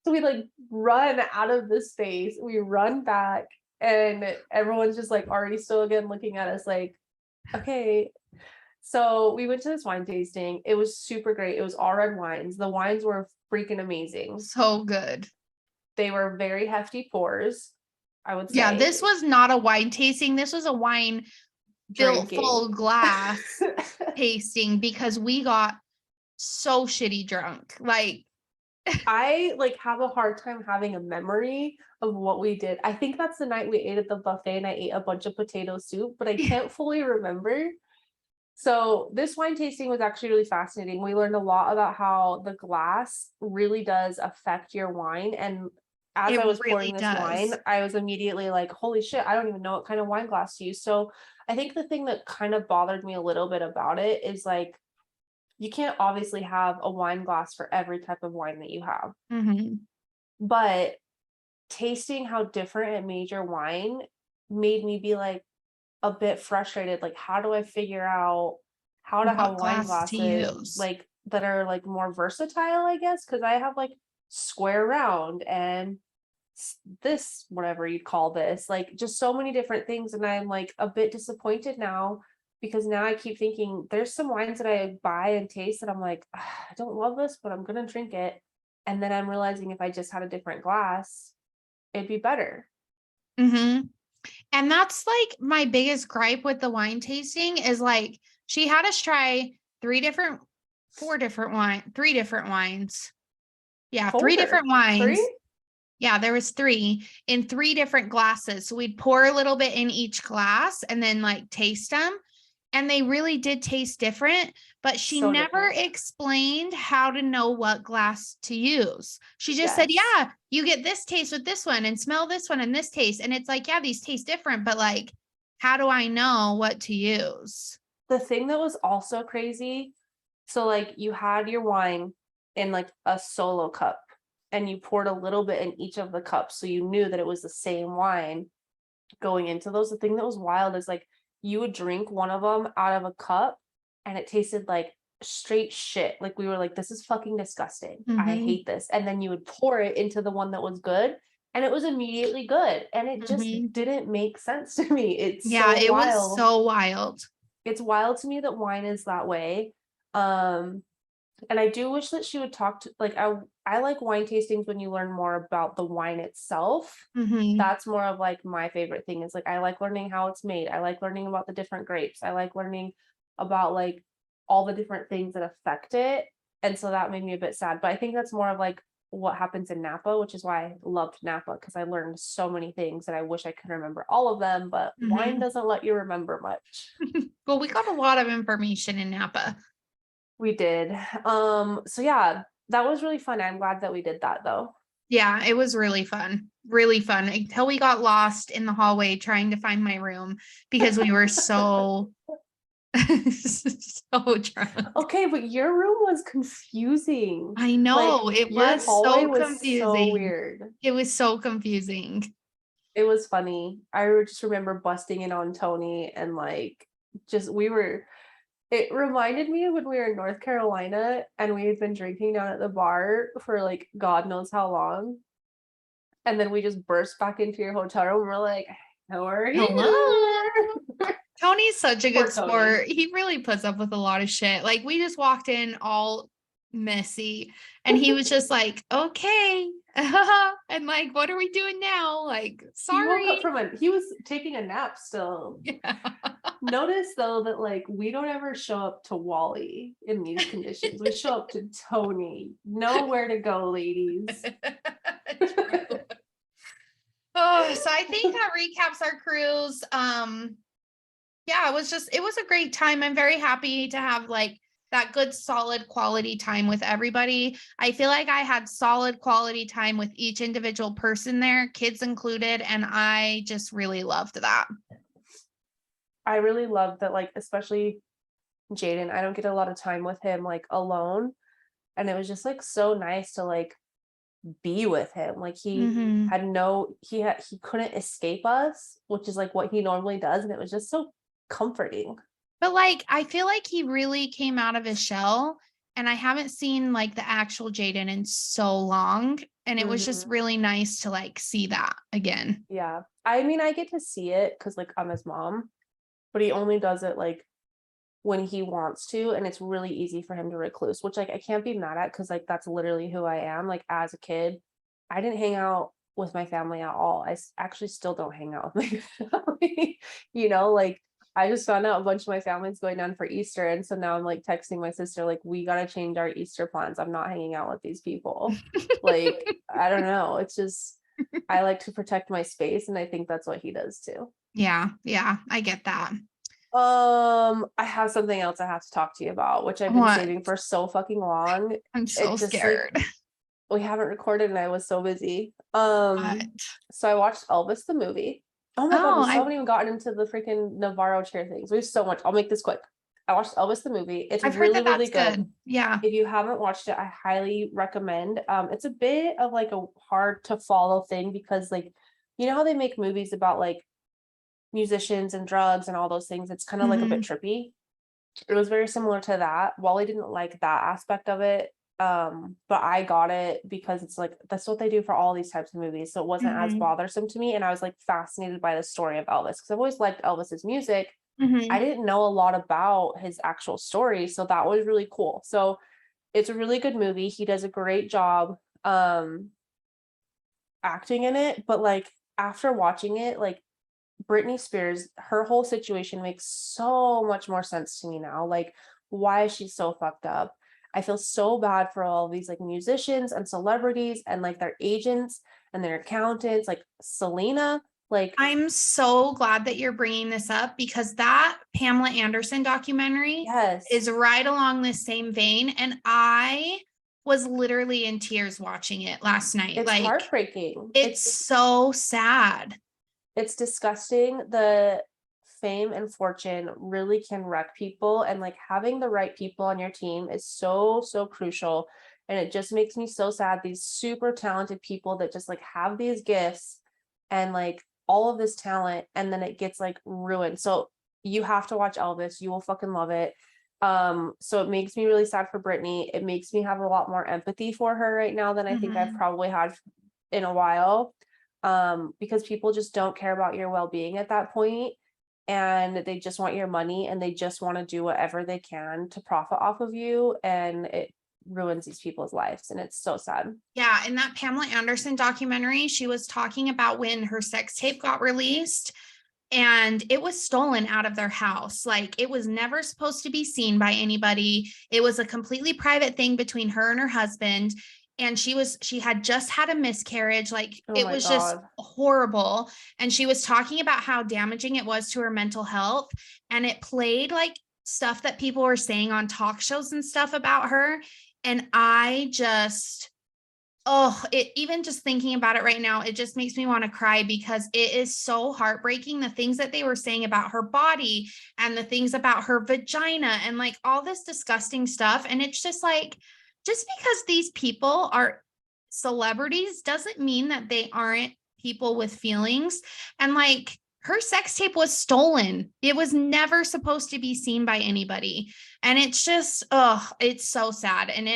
So we like run out of the space, we run back, and everyone's just like already still again looking at us like, okay. So we went to this wine tasting. It was super great. It was all red wines. The wines were freaking amazing. So good. They were very hefty pours, I would Yeah, say. this was not a wine tasting. This was a wine built Drinking. full glass tasting because we got so shitty drunk. Like, I like have a hard time having a memory of what we did. I think that's the night we ate at the buffet and I ate a bunch of potato soup, but I can't fully remember. So this wine tasting was actually really fascinating. We learned a lot about how the glass really does affect your wine. And as it I was pouring really this wine, does. I was immediately like, holy shit, I don't even know what kind of wine glass to use. So I think the thing that kind of bothered me a little bit about it is like, you can't obviously have a wine glass for every type of wine that you have, Mm-hmm. but tasting how different it made your wine made me be like a bit frustrated. Like, how do I figure out how to have What wine glass to glasses use? like that are like more versatile, I guess? Because I have like square round and this, whatever you'd call this, like just so many different things. And I'm like a bit disappointed now because now I keep thinking there's some wines that I buy and taste that I'm like, I don't love this, but I'm gonna drink it. And then I'm realizing if I just had a different glass, it'd be better. Mm-hmm. And that's like my biggest gripe with the wine tasting is like she had us try three different wines. Yeah, three Four, different wines. three, Yeah, there was three in three different glasses. So we'd pour a little bit in each glass and then like taste them. And they really did taste different, but she so never different. explained how to know what glass to use. She just said, Yes. yeah, you get this taste with this one and smell this one and this taste. And it's like, yeah, these taste different, but like, how do I know what to use? The thing that was also crazy, so like you had your wine in like a solo cup. and you poured a little bit in each of the cups, so you knew that it was the same wine going into those. The thing that was wild is like you would drink one of them out of a cup and it tasted like straight shit. Like we were like, this is fucking disgusting. I Mm-hmm. hate this. And then you would pour it into the one that was good and it was immediately good. And it just Mm-hmm. didn't make sense to me. It's Yeah, so it was wild. so wild. It's wild to me that wine is that way. Um, and I do wish that she would talk to like I like wine tastings when you learn more about the wine itself. Mm-hmm. That's more of like my favorite thing is like I like learning how it's made. I like learning about the different grapes. I like learning about like all the different things that affect it. And so that made me a bit sad. But I think that's more of like what happens in Napa, which is why I loved Napa because I learned so many things that I wish I could remember all of them, but wine Mm-hmm. doesn't let you remember much. Well, we got a lot of information in Napa. We did. So yeah, that was really fun. I'm glad that we did that though. Yeah, it was really fun. Really fun until we got lost in the hallway trying to find my room because we were so so drunk. Okay, but your room was confusing. I Like know it your was hallway so was so confusing. weird. It was so confusing. It was funny. Just remember busting in on Tony and like just we were it reminded me of when we were in North Carolina and we had been drinking down at the bar for like God knows how long. And then we just burst back into your hotel room and we're like, how are Hello. you? Tony's such a Poor good Tony. sport. He really puts up with a lot of shit. Like we just walked in all messy and he was just like, okay. And like, what are we doing now? Like, He woke up sorry. from he was taking a nap still. Yeah. Notice though that like we don't ever show up to Wally in these conditions. We show up to Tony. Nowhere to go, ladies. True. Oh, so I think that recaps our cruise. Yeah, it was a great time. I'm very happy to have like that good solid quality time with everybody. I feel like I had solid quality time with each individual person there, kids included, and I just really loved that. I really love that, like, especially Jaden. I don't get a lot of time with him like alone. And it was just like so nice to like be with him. Like Mm-hmm. he couldn't escape us, which is like what he normally does. And it was just so comforting. But like, I feel like he really came out of his shell, and I haven't seen like the actual Jaden in so long. And it was just Mhm. really nice to like see that again. Yeah. I mean, I get to see it because like I'm his mom, but he only does it like when he wants to, and it's really easy for him to recluse, which like I can't be mad at because like that's literally who I am. Like as a kid, I didn't hang out with my family at all. Actually still don't hang out with my family. Like I just found out a bunch of my family's going down for Easter, and so now I'm like texting my sister like we gotta change our Easter plans. I'm not hanging out with these people. Like I don't know. It's just I like to protect my space, and I think that's what he does too. Yeah, yeah, I get that. I have something else I have to talk to you about, which I've been What? saving for so fucking long. I'm so It just like scared. we haven't recorded and I was so busy. What? So I watched Elvis the movie. Oh my God, Oh, we still I haven't even gotten into the freaking Navarro chair things. We have so much. I'll make this quick. I watched Elvis the movie. It's I've heard really, that really that's good. good. Yeah. If you haven't watched it, I highly recommend. It's a bit of like a hard to follow thing because like how they make movies about like musicians and drugs and all those things. It's kind of like a bit Mhm. trippy. It was very similar to that. Wally didn't like that aspect of it. But I got it because it's like that's what they do for all these types of movies. So it wasn't as Mhm. bothersome to me. And I was like fascinated by the story of Elvis because I've always liked Elvis's music. I Mhm. didn't know a lot about his actual story. So that was really cool. So it's a really good movie. He does a great job acting in it. But like after watching it, like Britney Spears, her whole situation makes so much more sense to me now. Like, why is she so fucked up? I feel so bad for all these like musicians and celebrities and like their agents and their accountants, like Selena. Like, I'm so glad that you're bringing this up because that Pamela Anderson documentary is yes, right along this same vein. And I was literally in tears watching it last night. it's Like, heartbreaking. it's so sad. It's disgusting. The fame and fortune really can wreck people, and like having the right people on your team is so crucial. And it just makes me so sad. These super talented people that just like have these gifts and like all of this talent, and then it gets like ruined. So you have to watch Elvis. You will fucking love it. So it makes me really sad for Britney. It makes me have a lot more empathy for her right now than I think I've probably had in a while. Because people just don't care about your well-being at that point, and they just want your money, and they just want to do whatever they can to profit off of you, and it ruins these people's lives, and it's so sad. Yeah, in that Pamela Anderson documentary, she was talking about when her sex tape got released and it was stolen out of their house. Like, it was never supposed to be seen by anybody. It was a completely private thing between her and her husband. And she had just had a miscarriage. Like, Oh it my was just God. horrible. And she was talking about how damaging it was to her mental health. And it played like stuff that people were saying on talk shows and stuff about her. And I just, oh, it, even just thinking about it right now, it just makes me want to cry because it is so heartbreaking. The things that they were saying about her body and the things about her vagina and like all this disgusting stuff. And it's just like, just because these people are celebrities doesn't mean that they aren't people with feelings. And like, her sex tape was stolen. It was never supposed to be seen by anybody. And it's just, oh, it's so sad. And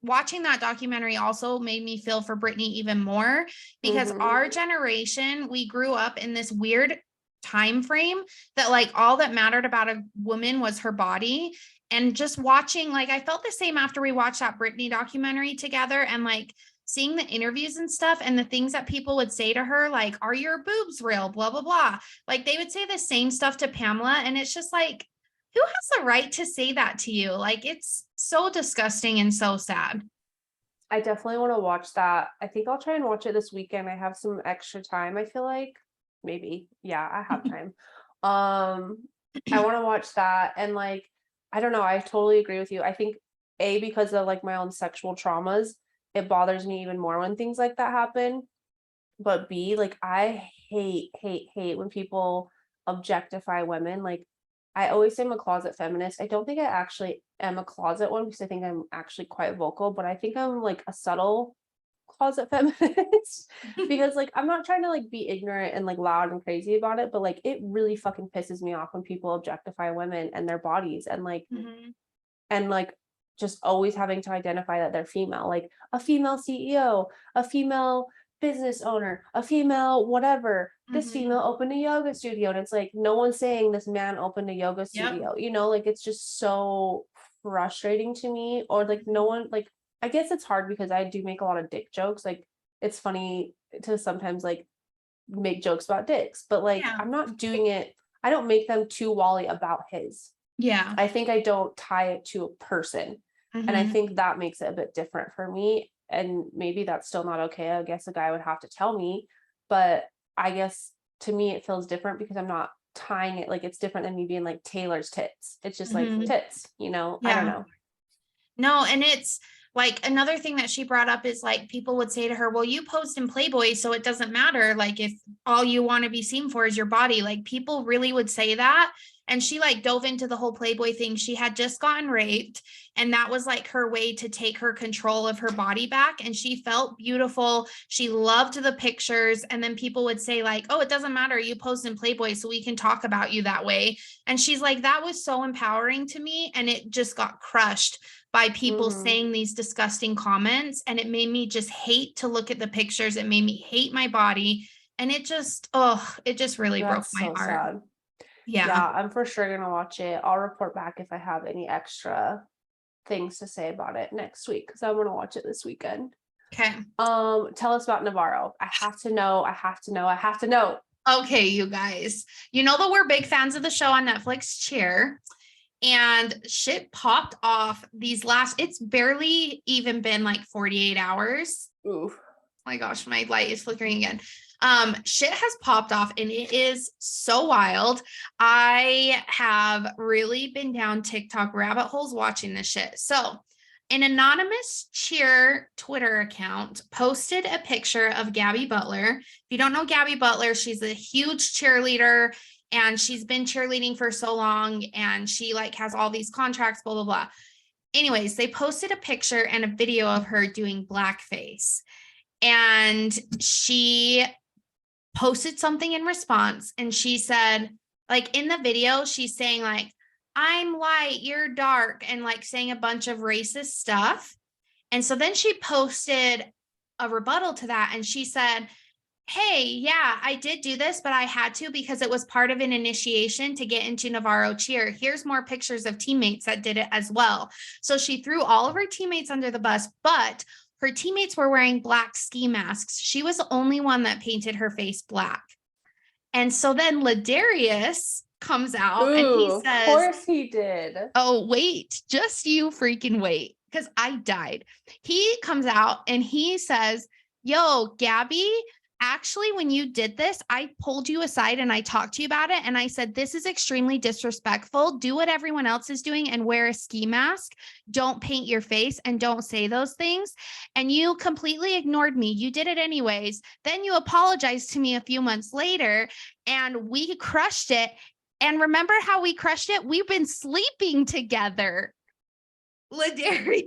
watching that documentary also made me feel for Britney even more, because our generation, we grew up in this weird time frame that like all that mattered about a woman was her body. And just watching, like, I felt the same after we watched that Britney documentary together, and like seeing the interviews and stuff and the things that people would say to her, like, are your boobs real? Blah, blah, blah. Like, they would say the same stuff to Pamela. And it's just like, who has the right to say that to you? Like, it's so disgusting and so sad. I definitely want to watch that. I think I'll try and watch it this weekend. I have some extra time, I feel like. Maybe. Yeah, I have time. I want to watch that, and like, I don't know, I totally agree with you. I think because of like my own sexual traumas, it bothers me even more when things like that happen. But B, like, I hate when people objectify women. Like, I always say I'm a closet feminist. I don't think I actually am a closet one, because I think I'm actually quite vocal, but I think I'm like a subtle closet feminist, because like I'm not trying to like be ignorant and like loud and crazy about it, but like it really fucking pisses me off when people objectify women and their bodies, and like just always having to identify that they're female, like a female CEO, a female business owner, a female whatever. This female opened a yoga studio, and it's like no one's saying this man opened a yoga studio. Like it's just so frustrating to me. Or like no one, like, I guess it's hard because I do make a lot of dick jokes. Like, it's funny to sometimes like make jokes about dicks, but like Yeah. I'm not doing it. I don't make them too Wally about his. Yeah. I think I don't tie it to a person. And I think that makes it a bit different for me. And maybe that's still not okay. I guess a guy would have to tell me. But I guess to me, it feels different because I'm not tying it. Like, it's different than me being like Taylor's tits. It's just like tits, I don't Yeah. know. No, and it's like another thing that she brought up is like people would say to her, well, you post in Playboy, so it doesn't matter. Like, if all you want to be seen for is your body, like people really would say that. And she like dove into the whole Playboy thing. She had just gotten raped, and that was like her way to take her control of her body back. And she felt beautiful. She loved the pictures. And then people would say like, oh, it doesn't matter. You post in Playboy, so we can talk about you that way. And she's like, that was so empowering to me. And it just got crushed by people saying these disgusting comments. And it made me just hate to look at the pictures. It made me hate my body. And it just really broke That's my so heart. sad. Yeah. Yeah, I'm for sure gonna watch it. I'll report back if I have any extra things to say about it next week, because I want to watch it this weekend. Okay. Tell us about Navarro. I have to know. I have to know. I have to know. Okay, you guys. You know that we're big fans of the show on Netflix, Cheer. And shit popped off it's barely even been like 48 hours. Ooh. Oh my gosh, my light is flickering again. Shit has popped off and it is so wild. I have really been down TikTok rabbit holes watching this shit. So an anonymous Cheer Twitter account posted a picture of Gabby Butler. If you don't know Gabby Butler, she's a huge cheerleader and she's been cheerleading for so long, and she like has all these contracts, blah, blah, blah. anyways, they posted a picture and a video of her doing blackface. And she posted something in response. And she said, like in the video, she's saying, like, I'm white, you're dark, and like saying a bunch of racist stuff. And so then she posted a rebuttal to that. And she said, hey, yeah, I did do this, but I had to because it was part of an initiation to get into Navarro cheer. Here's more pictures of teammates that did it as well. So she threw all of her teammates under the bus, but her teammates were wearing black ski masks. She was the only one that painted her face black. And so then Ladarius comes out and he Of says, course he did. oh, wait, just you freaking wait, because I died. He comes out and he says, yo, Gabby, actually, when you did this, I pulled you aside and I talked to you about it. And I said, this is extremely disrespectful. Do what everyone else is doing and wear a ski mask. Don't paint your face and don't say those things. And you completely ignored me. You did it anyways. Then you apologized to me a few months later and we crushed it. And remember how we crushed it? We've been sleeping together, Ladarius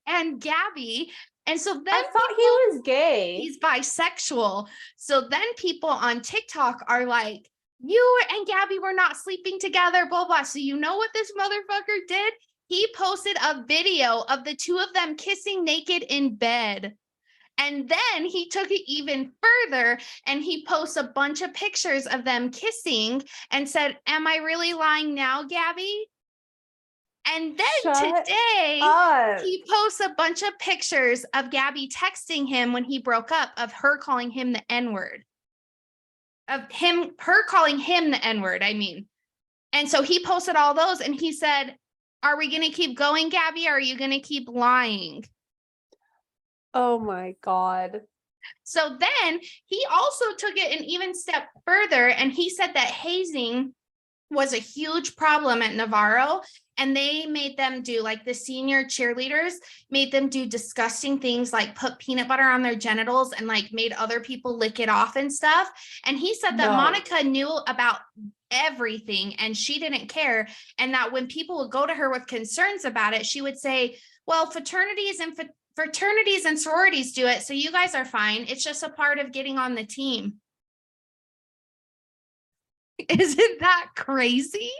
and Gabby. And so then I thought he was gay. He's bisexual. So then people on TikTok are like, you and Gabby were not sleeping together, blah, blah. So you know what this motherfucker did? He posted a video of the two of them kissing naked in bed. And then he took it even further and he posts a bunch of pictures of them kissing and said, am I really lying now, Gabby? And then today, he posts a bunch of pictures of Gabby texting him when he broke up, of her calling him the N-word. Her calling him the N-word, I mean. And so he posted all those and he said, are we going to keep going, Gabby? Or are you going to keep lying? Oh my God. So then he also took it an even step further and he said that hazing was a huge problem at Navarro. And they made them do, like the senior cheerleaders made them do disgusting things like put peanut butter on their genitals and like made other people lick it off and stuff. And he said that Monica knew about everything and she didn't care. And that when people would go to her with concerns about it, she would say, well, fraternities and sororities do it. So you guys are fine. It's just a part of getting on the team. Isn't that crazy?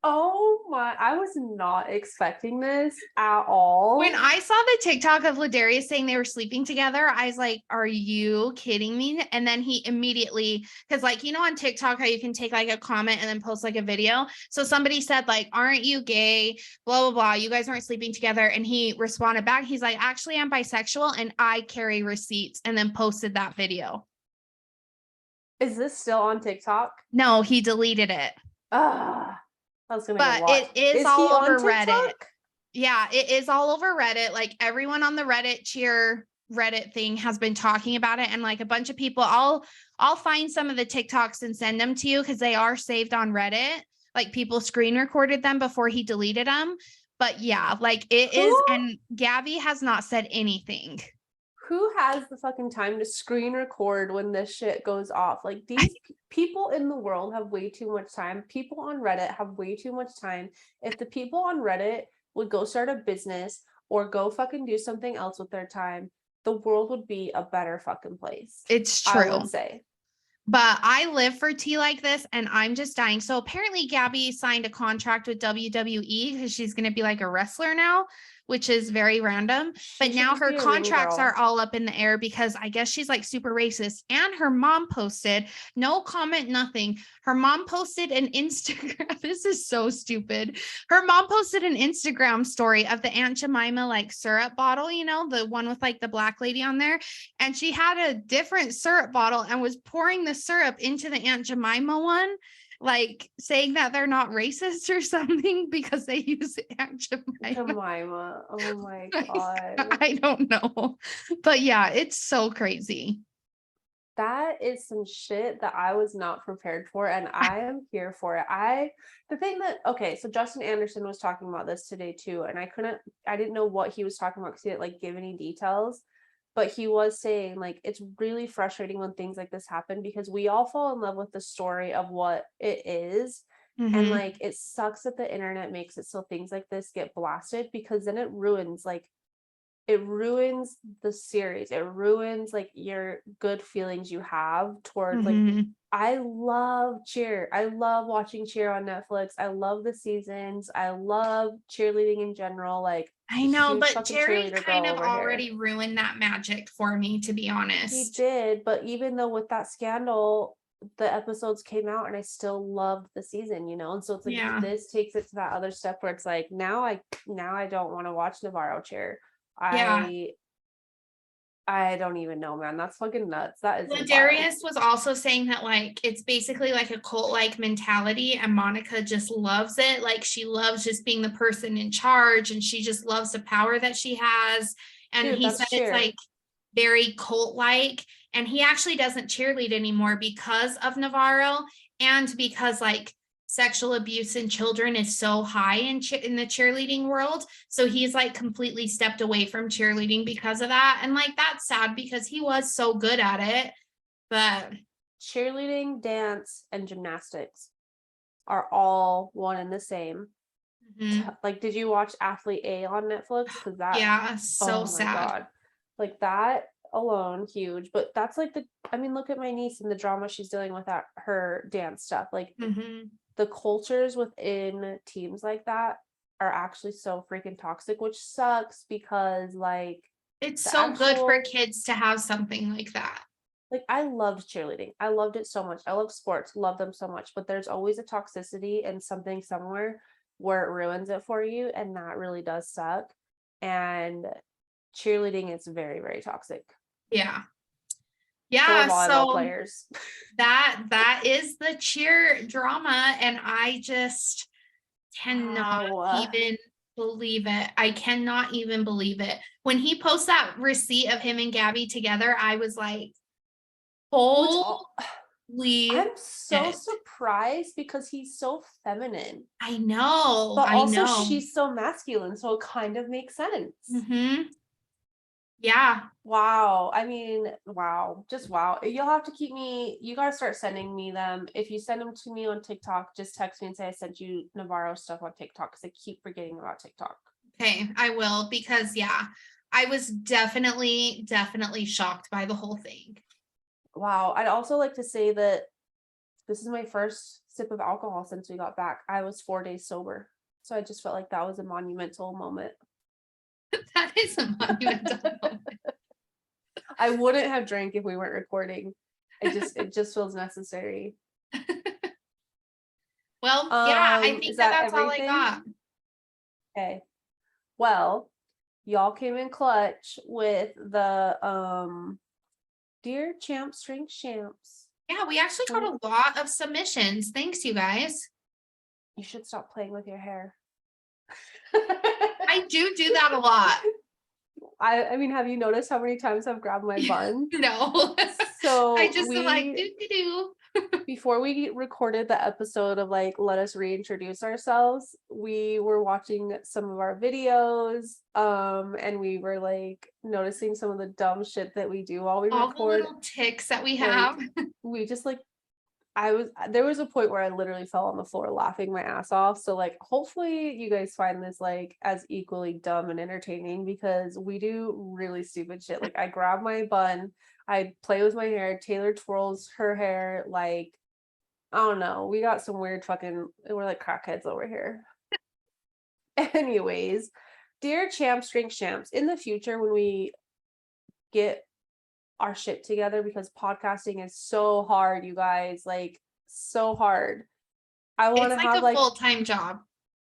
Oh my, I was not expecting this at all. When I saw the TikTok of Ladarius saying they were sleeping together, I was like, are you kidding me? And then he immediately, because like, you know, on TikTok, how you can take like a comment and then post like a video. So somebody said like, aren't you gay? Blah, blah, blah. You guys aren't sleeping together. And he responded back. He's like, actually, I'm bisexual and I carry receipts, and then posted that video. Is this still on TikTok? No, he deleted it. But it is all over Reddit. Yeah, it is all over Reddit. Like everyone on the Reddit cheer Reddit thing has been talking about it. And like a bunch of people, I'll find some of the TikToks and send them to you because they are saved on Reddit. Like people screen recorded them before he deleted them. But yeah, like it is. And Gabby has not said anything. Who has the fucking time to screen record when this shit goes off? Like these people in the world have way too much time. People on Reddit have way too much time. If the people on Reddit would go start a business or go fucking do something else with their time, the world would be a better fucking place. It's true. I would say. But I live for tea like this and I'm just dying. So apparently Gabby signed a contract with WWE because she's going to be like a wrestler now, which is very random. But now her contracts are all up in the air because I guess she's like super racist. And her mom posted, no comment, nothing. Her mom posted an Instagram. This is so stupid. Her mom posted an Instagram story of the Aunt Jemima like syrup bottle, you know, the one with like the black lady on there. And she had a different syrup bottle and was pouring the syrup into the Aunt Jemima one, like saying that they're not racist or something because they use Aunt Jemima. Oh my God. I don't know. But yeah, it's so crazy. That is some shit that I was not prepared for, and I am here for it. So Justin Anderson was talking about this today too, and I didn't know what he was talking about because he didn't like give any details. But he was saying like it's really frustrating when things like this happen because we all fall in love with the story of what it is, And Mhm. like it sucks that the internet makes it so things like this get blasted, because then it ruins the series. It ruins like your good feelings you have towards like, Mhm. I love cheer. I love watching cheer on Netflix. I love the seasons. I love cheerleading in general. Like, I know, huge but fucking Jerry cheerleader kind girl of over here. already ruined that magic for me, to be He honest. did, but even though with that scandal, the episodes came out and I still loved the season, you know? And so it's like Yeah. this takes it to that other step where it's like now I don't want to watch Navarro cheer. Yeah. I don't even know, man. That's fucking nuts. That is wild. Ladarius was also saying that like it's basically like a cult-like mentality, and Monica just loves it. Like she loves just being the person in charge, and she just loves the power that she has. And Dude, he that's said it's cheer. like very cult-like, and he actually doesn't cheerlead anymore because of Navarro, and because like sexual abuse in children is so high in the cheerleading world. So he's like completely stepped away from cheerleading because of that. And like that's sad because he was so good at it. But Cheerleading, dance, and gymnastics are all one and the same. mhm. Like, did you watch Athlete A on Netflix? Because that, Yeah, so oh my sad. God. Like that alone, huge. But that's like I mean, look at my niece and the drama she's dealing with at her dance stuff. Like Mhm. the cultures within teams like that are actually so freaking toxic, which sucks because like It's the so good for actual, kids to have something like that. like I loved cheerleading. I loved it so much. I love sports, love them so much, but there's always a toxicity and something somewhere where it ruins it for you, and that really does suck. And cheerleading is very, very toxic, Yeah. so are Yeah, volleyball so players. that is the cheer drama, and I just cannot Wow. even believe it. I cannot even believe it. When he posts that receipt of him and Gabby together, I was like, Which holy I'm so shit. surprised because he's so feminine, I know, but I also know. she's so masculine, so it kind of makes sense. Hmm. Yeah. Wow. I mean, wow. Just wow. You'll have to keep me, you gotta start sending me them. If you send them to me on TikTok, just text me and say I sent you Navarro stuff on TikTok, because I keep forgetting about TikTok. Okay, I will, because yeah, I was definitely shocked by the whole thing. Wow. I'd also like to say that this is my first sip of alcohol since we got back. I was 4 days sober. So I just felt like that was a monumental moment. That is a monumental moment. I wouldn't have drank if we weren't recording. It just feels necessary. Well, yeah, I think Is that that that's all I everything? got. Okay. Well, y'all came in clutch with the Dear Champs Drink Champs. Yeah, we actually got a lot of submissions. Thanks, you guys. You should stop playing with your hair. I do that a lot. I mean, have you noticed how many times I've grabbed my bun? No. I So just am like do. before we recorded the episode of like let us reintroduce ourselves, we were watching some of our videos, and we were like noticing some of the dumb shit that we do while we All the record. little ticks that we Like have. we just like there was a point where I literally fell on the floor laughing my ass off. So like hopefully you guys find this like as equally dumb and entertaining, because we do really stupid shit. Like I grab my bun, I play with my hair, Taylor twirls her hair, like I don't know. We got some weird fucking, we're like crackheads over here. Anyways, dear champs, drink champs, in the future when we get our shit together, because podcasting is so hard, you guys, like so hard. I want It's to like have a like full-time job.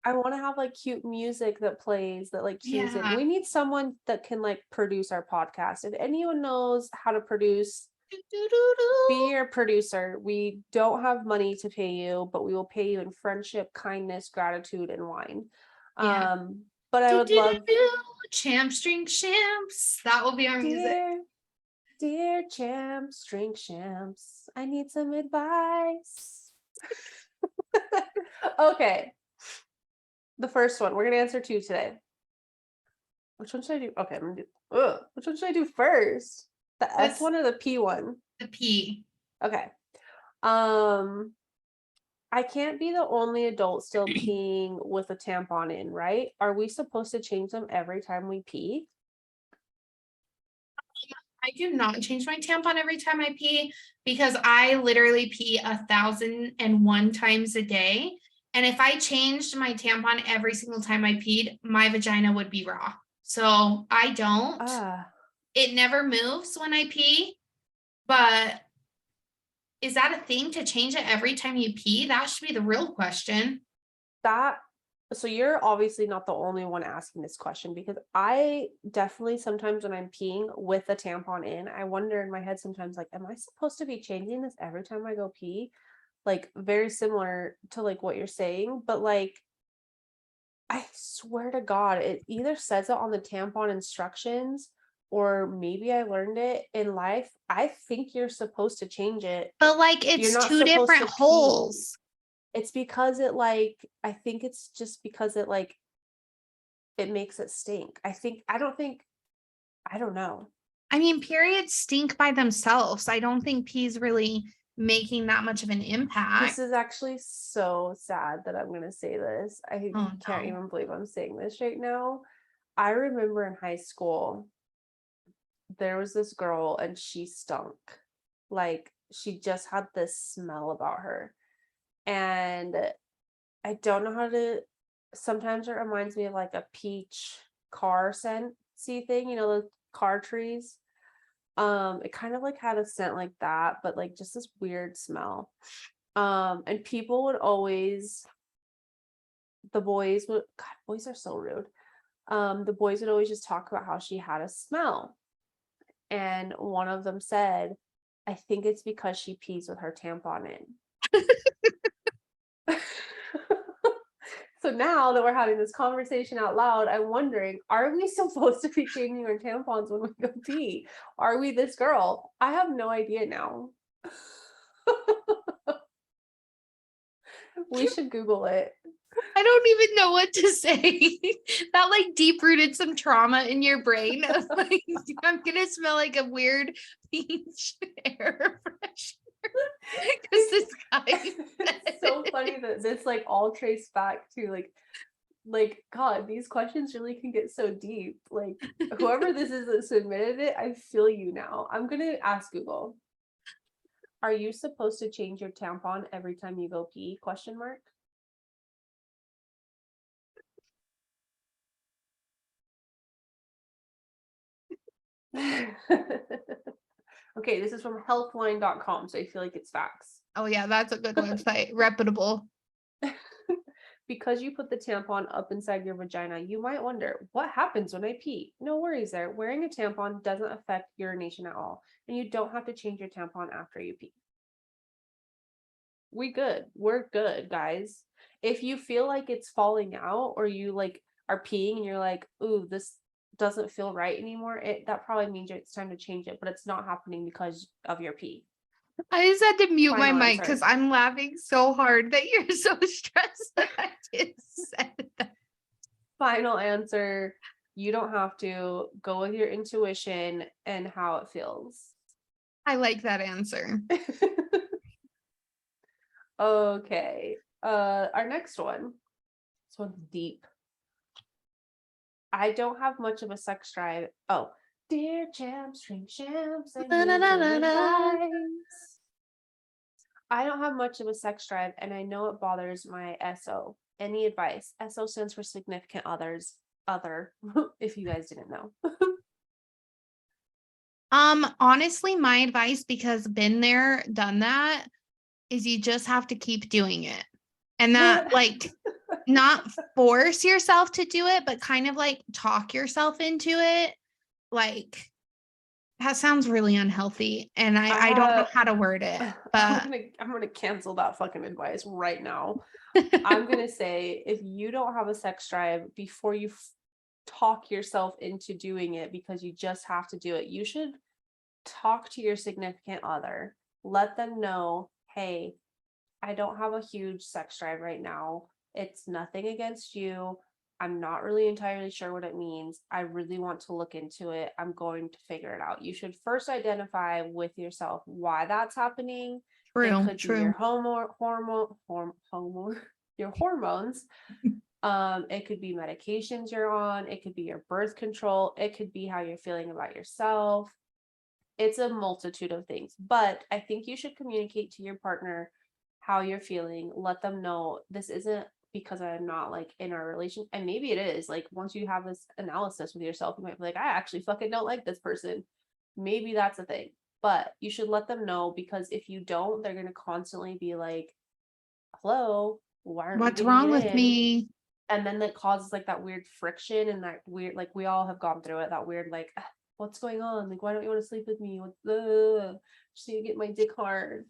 I want to have like cute music that plays that like cues in. Yeah. We need someone that can like produce our podcast. If anyone knows how to produce, be your producer. We don't have money to pay you, but we will pay you in friendship, kindness, gratitude, and wine. Yeah. But I would love, Champs drink champs. That will be our music. dear champs, drink champs. I need some advice. Okay. The first one. We're gonna answer 2 today. Which one should I do? Okay, I'm gonna do. Which one should I do first? The S one or the P one? The P. Okay. I I can't be the only adult still peeing with a tampon in, right? Are we supposed to change them every time we pee? I do not change my tampon every time I pee because I literally pee 1,001 times a day. And if I changed my tampon every single time I peed, my vagina would be raw. So I don't. Ah, It never moves when I pee, but is that a thing to change it every time you pee? That should be the real question. that so you're obviously not the only one asking this question, because I definitely sometimes when I'm peeing with a tampon in, I wonder in my head sometimes, like, am I supposed to be changing this every time I go pee? Like, very similar to like what you're saying, but like I swear to God, it either says it on the tampon instructions or maybe I learned it in life. I think you're supposed to change it. But like You're it's not two supposed different to pee. holes. It's because it like, I think it's just because it like, it makes it stink. I don't know. I mean, periods stink by themselves. I don't think pee's really making that much of an This impact. is actually so sad that I'm going to say this. I Oh can't no. even believe I'm saying this right now. I remember in high school, there was this girl and she stunk. Like she just had this smell about her. And I don't know how to, sometimes it reminds me of like a peach car scent see thing, you know, the car trees. It kind of like had a scent like that, but like just this weird smell. And people would always, the boys would, God, boys are so rude. The boys would always just talk about how she had a smell. And one of them said, I think it's because she pees with her tampon in. So now that we're having this conversation out loud, I'm wondering, are we supposed to be changing our tampons when we go pee? Are we this girl? I have no idea now. We should Google it. I don't even know what to say. That like deep rooted some trauma in your brain of like I'm gonna smell like a weird peach air freshener because this guy It's so funny that this like all traced back to like God, these questions really can get so deep. Like whoever this is that submitted it, I feel you now. I'm gonna ask Google. Are you supposed to change your tampon every time you go pee? Question mark. Okay, this is from healthline.com, so I feel like it's facts. Oh yeah, that's a good website. Reputable. Because you put the tampon up inside your vagina, you might wonder, what happens when I pee? No worries there. Wearing a tampon doesn't affect urination at all, and you don't have to change your tampon after you pee. We're good, guys. If you feel like it's falling out or you like are peeing and you're like, ooh, this doesn't feel right anymore, that probably means it's time to change it, but it's not happening because of your pee. I just had to mute my Final mic because answer. I'm laughing so hard that you're so stressed that I just said that. Final answer. You don't have to go with your intuition and how it feels. I like that answer. Okay. Our next one. This one's deep. I don't have much of a sex drive. Oh, dear champs, drink champs, and give good advice. I don't have much of a sex drive, and I know it bothers my SO. Any advice? SO stands for significant others. Other, if you guys didn't know. Honestly, my advice, because been there, done that, is you just have to keep doing it. And that like not force yourself to do it, but kind of like talk yourself into it. Like that sounds really unhealthy. And I don't know how to word it, but I'm gonna cancel that fucking advice right now. I'm gonna say if you don't have a sex drive, before you talk yourself into doing it because you just have to do it, you should talk to your significant other. Let them know, hey, I don't have a huge sex drive right now. It's nothing against you. I'm not really entirely sure what it means. I really want to look into it. I'm going to figure it out. You should first identify with yourself why that's happening It could be your True. your hormones. It could be medications you're on. It could be your birth control. It could be how you're feeling about yourself. It's a multitude of things, but I think you should communicate to your partner how you're feeling. Let them know this isn't because I'm not like in our relation. And maybe it is like once you have this analysis with yourself, you might be like, I actually fucking don't like this person. Maybe that's a thing, but you should let them know, because if you don't, they're going to constantly be like, hello, why aren't we What's getting wrong it with in? me? And then that causes like that weird friction and that weird, like we all have gone through it, that weird, like, what's going on? Like, why don't you want to sleep with me? What the, just need to get my dick hard.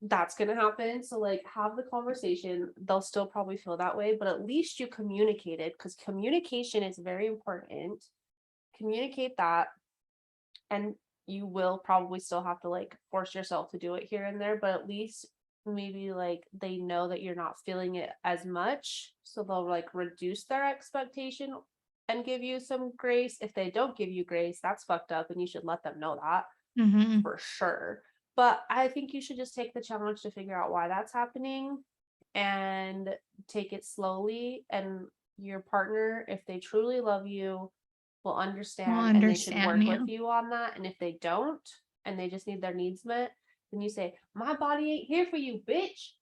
That's gonna happen. So like have the conversation. They'll still probably feel that way, but at least you communicated, because communication is very important. Communicate that, and you will probably still have to like force yourself to do it here and there, but at least maybe like they know that you're not feeling it as much, so they'll like reduce their expectation and give you some grace. If they don't give you grace, that's fucked up, and you should let them know that for sure. But I think you should just take the challenge to figure out why that's happening and take it slowly. And your partner, if they truly love you, will Will understand, and they should understand work with you. you on that. And if they don't, and they just need their needs met, then you say, my body ain't here for you, bitch.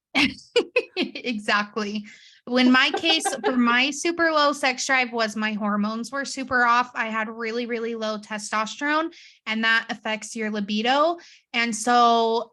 Exactly. When my case for my super low sex drive was my hormones were super off. I had really, really low testosterone, and that affects your libido. And so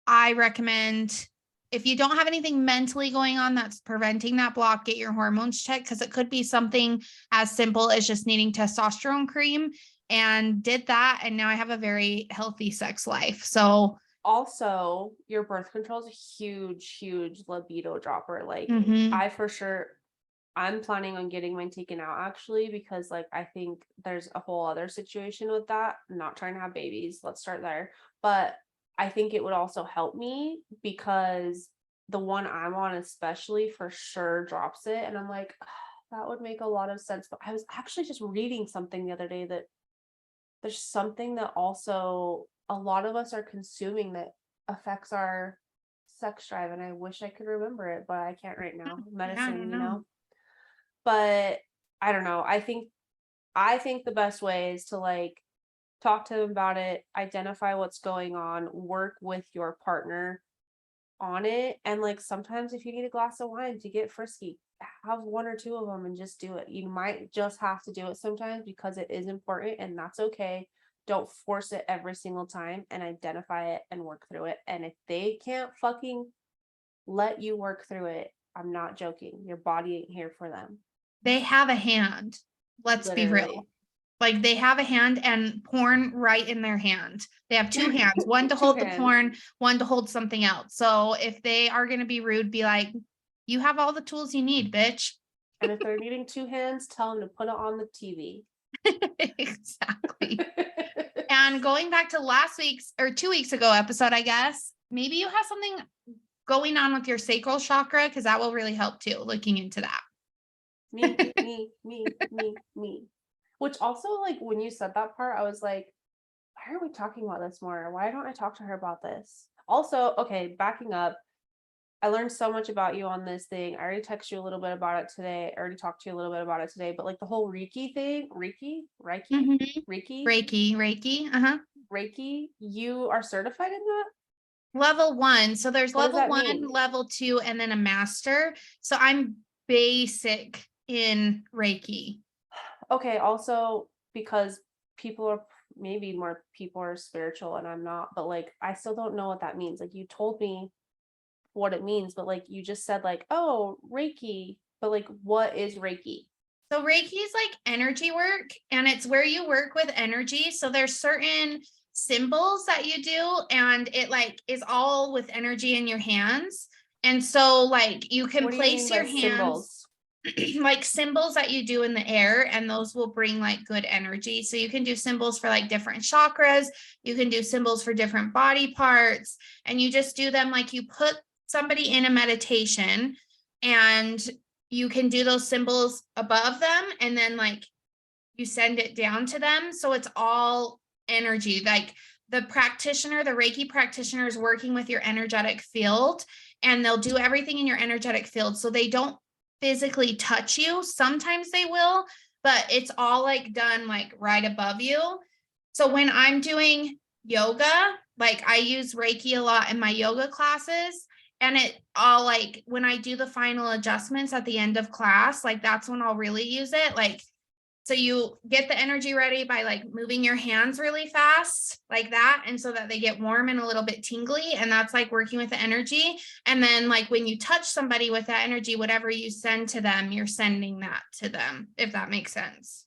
I recommend, if you don't have anything mentally going on that's preventing that block, get your hormones checked, because it could be something as simple as just needing testosterone cream, and did that. And now I have a very healthy sex life. So Also, your birth control is a huge libido dropper. Like I for sure, I'm planning on getting mine taken out actually, because like I think there's a whole other situation with that. I'm not trying to have babies. Let's start there. But I think it would also help me, because the one I'm on especially for sure drops it. And I'm like, that would make a lot of sense. But I was actually just reading something the other day that there's something that also a lot of us are consuming that affects our sex drive. And I wish I could remember it, but I can't right now. Medicine, you know? But I don't know. I think the best way is to like talk to them about it, identify what's going on, work with your partner on it. And like sometimes if you need a glass of wine to get frisky, have one or two of them and just do it. You might just have to do it sometimes because it is important, and that's okay. Don't force it every single time, and identify it and work through it. And if they can't fucking let you work through it, I'm not joking. Your body ain't here for them. They have a hand. Let's be real. Literally. Like they have a hand and porn right in their hand. They have two hands, one to Two hold the hands. porn, one to hold something else. So if they are going to be rude, be like, you have all the tools you need, bitch. And if they're needing two hands, tell them to put it on the TV. Exactly. And going back to last week's or 2 weeks ago episode, I guess, maybe you have something going on with your sacral chakra, because that will really help too, looking into that. Me. Which also, like, when you said that part, I was like, why are we talking about this more? Why don't I talk to her about this? Also, okay, backing up, I learned so much about you on this thing. I already texted you a little bit about it today. I already talked to you a little bit about it today, but like the whole Reiki thing, Reiki, you are certified in that? Level 1. So there's What does level that 1, mean? level 2, and then a master. So I'm basic in Reiki. Okay, also because maybe more people are spiritual and I'm not, but like I still don't know what that means. Like you told me what it means, but like you just said like, oh, Reiki, but like what is Reiki? So Reiki is like energy work, and it's where you work with energy. So there's certain symbols that you do, and it like is all with energy in your hands. And so like you can What do you place mean by your hands symbols? like symbols that you do in the air, and those will bring like good energy. So you can do symbols for like different chakras, you can do symbols for different body parts, and you just do them like you put somebody in a meditation, and you can do those symbols above them, and then like you send it down to them. So it's all energy. Like the Reiki practitioner is working with your energetic field, and they'll do everything in your energetic field. So they don't physically touch you. Sometimes they will, but it's all like done like right above you. So when I'm doing yoga, like I use Reiki a lot in my yoga classes, and it all like when I do the final adjustments at the end of class, like that's when I'll really use it. Like, so you get the energy ready by like moving your hands really fast like that. And so that they get warm and a little bit tingly. And that's like working with the energy. And then like when you touch somebody with that energy, whatever you send to them, you're sending that to them, if that makes sense.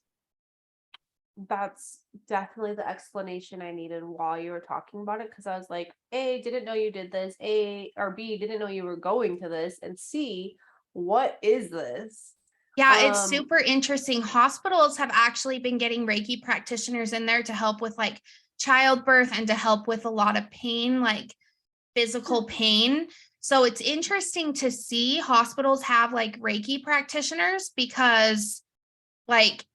That's definitely the explanation I needed while you were talking about it, because I was like, A, didn't know you did this, A, or B, didn't know you were going to this, and C, what is this? Yeah, it's super interesting. Hospitals have actually been getting Reiki practitioners in there to help with like childbirth and to help with a lot of pain, like physical pain. So it's interesting to see hospitals have like Reiki practitioners, because like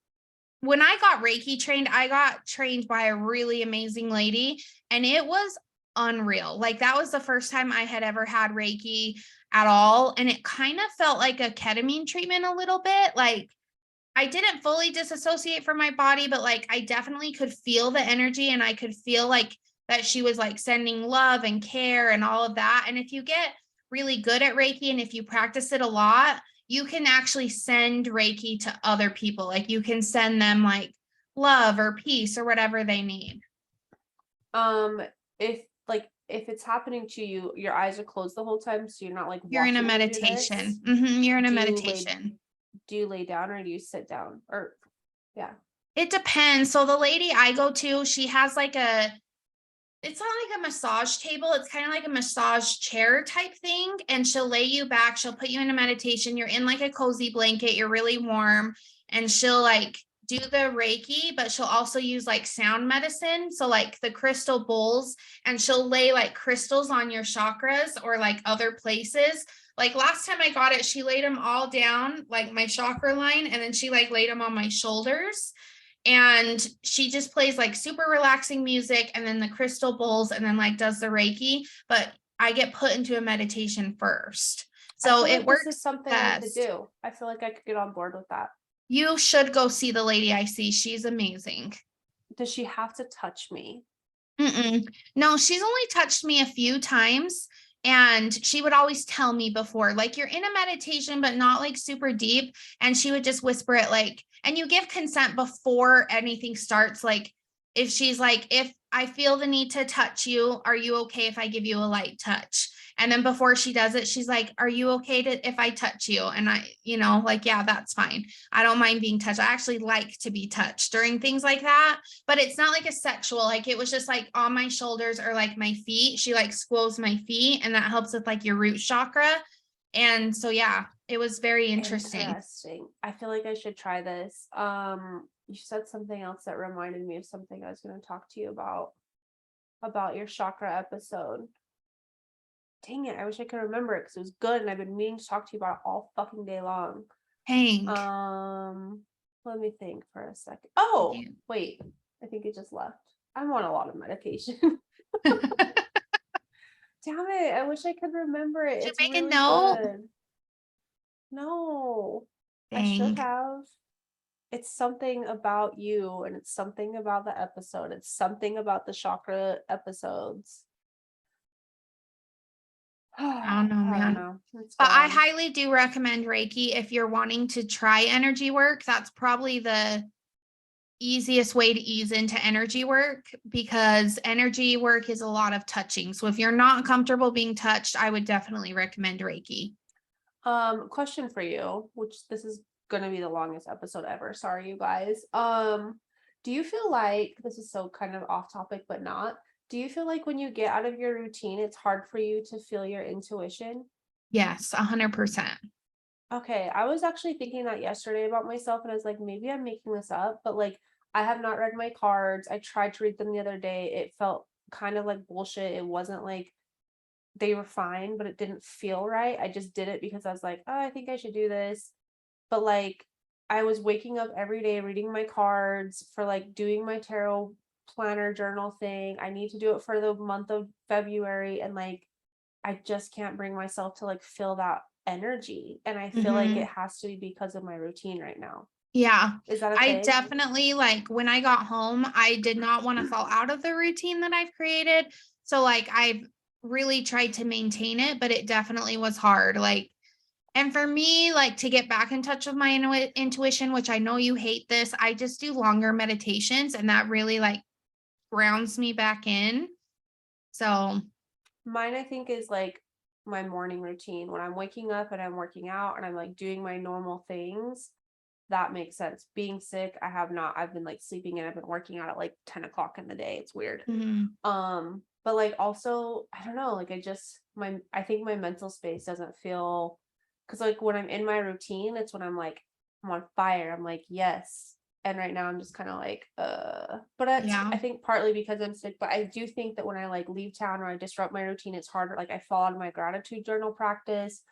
when I got Reiki trained, I got trained by a really amazing lady, and it was unreal. Like that was the first time I had ever had Reiki at all. And it kind of felt like a ketamine treatment a little bit. Like I didn't fully disassociate from my body, but like I definitely could feel the energy, and I could feel like that she was like sending love and care and all of that. And if you get really good at Reiki and if you practice it a lot, you can actually send Reiki to other people. Like you can send them like love or peace or whatever they need. If it's happening to you, your eyes are closed the whole time, so you're not like You're in a watching me do this. meditation. You're in a Do you meditation. do you lay down or do you sit down? Or yeah. It depends. So the lady I go to, she has like it's not like a massage table. It's kind of like a massage chair type thing. And she'll lay you back. She'll put you in a meditation. You're in like a cozy blanket. You're really warm. And she'll like do the Reiki, but she'll also use like sound medicine. So like the crystal bowls, and she'll lay like crystals on your chakras or like other places. Like last time I got it, she laid them all down, like my chakra line. And then she like laid them on my shoulders, and she just plays like super relaxing music, and then the crystal bowls, and then like does the Reiki, but I get put into a meditation first. So it works. This is something I need to do. I feel like I could get on board with that. You should go see the lady I see. She's amazing. Does she have to touch me? No, she's only touched me a few times. And she would always tell me before, like, you're in a meditation, but not like super deep. And she would just whisper it like, and you give consent before anything starts. Like, if she's like, if I feel the need to touch you, are you okay if I give you a light touch? And then before she does it, she's like, are you okay to if I touch you? And I, like, yeah, that's fine. I don't mind being touched. I actually like to be touched during things like that. But it's not like a sexual, like it was just like on my shoulders or like my feet. She like squoze my feet, and that helps with like your root chakra. And so, yeah, it was very interesting. I feel like I should try this. You said something else that reminded me of something I was going to talk to you about your chakra episode. Dang it, I wish I could remember it because it was good and I've been meaning to talk to you about it all fucking day long. Hank. Let me think for a second. Oh, wait, I think it just left. I'm on a lot of medication. Damn it, I wish I could remember it. Did It's you make really a note? good. No, Dang. I should have. It's something about you, and it's something about the episode. It's something about the chakra episodes. I don't know, man. I don't know. But I highly do recommend Reiki if you're wanting to try energy work. That's probably the easiest way to ease into energy work, because energy work is a lot of touching. So if you're not comfortable being touched, I would definitely recommend Reiki. Question for you, which this is gonna be the longest episode ever. Sorry, you guys. Do you feel like this is so kind of off topic, but not? Do you feel like when you get out of your routine, it's hard for you to feel your intuition? Yes, 100%. Okay, I was actually thinking that yesterday about myself, and I was like, maybe I'm making this up, but like, I have not read my cards. I tried to read them the other day. It felt kind of like bullshit. It wasn't like they were fine, but it didn't feel right. I just did it because I was like, oh, I think I should do this. But like, I was waking up every day reading my cards, for like doing my tarot planner journal thing. I need to do it for the month of February. And like, I just can't bring myself to like feel that energy. And I feel like it has to be because of my routine right now. Yeah. Is that a I thing? definitely, like, when I got home, I did not want to fall out of the routine that I've created. So like I've really tried to maintain it, but it definitely was hard. Like, and for me, like, to get back in touch with my intuition, which I know you hate this, I just do longer meditations, and that really like grounds me back in. So Mine, I think, is like my morning routine when I'm waking up and I'm working out and I'm like doing my normal things. That makes sense. Being sick, I've been like sleeping and I've been working out at like 10 o'clock in the day. It's weird. But like also, I don't know, like I think my mental space doesn't feel, because like when I'm in my routine, it's when I'm on fire. I'm like, yes. And right now I'm just kind of like, but I think partly because I'm sick, but I do think that when I like leave town or I disrupt my routine, it's harder. Like I fall out of my gratitude journal practice.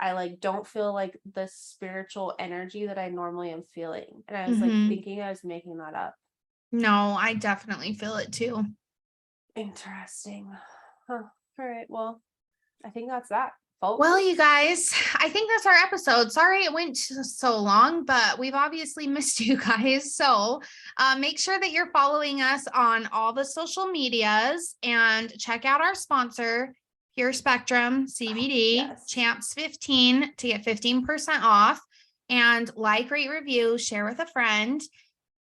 I like don't feel like the spiritual energy that I normally am feeling. And I was like thinking I was making that up. No, I definitely feel it too. Interesting. Huh. All right. Well, I think that's that, folks. Well, you guys, I think that's our episode. Sorry it went so long, but we've obviously missed you guys. So make sure that you're following us on all the social medias and check out our sponsor, Pure Spectrum CBD, Champs 15 to get 15% off. And like, rate, review, share with a friend.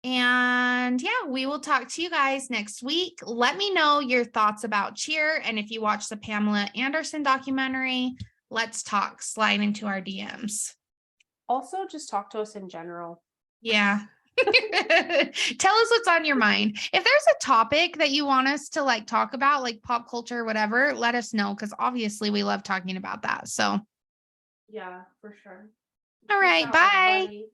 And yeah, we will talk to you guys next week. Let me know your thoughts about Cheer. And if you watch the Pamela Anderson documentary, let's talk. Slide into our DMs. Also, just talk to us in general. Yeah. Tell us what's on your mind. If there's a topic that you want us to like talk about, like pop culture or whatever, let us know, because obviously we love talking about that. So yeah, for sure. all right, bye. Everybody.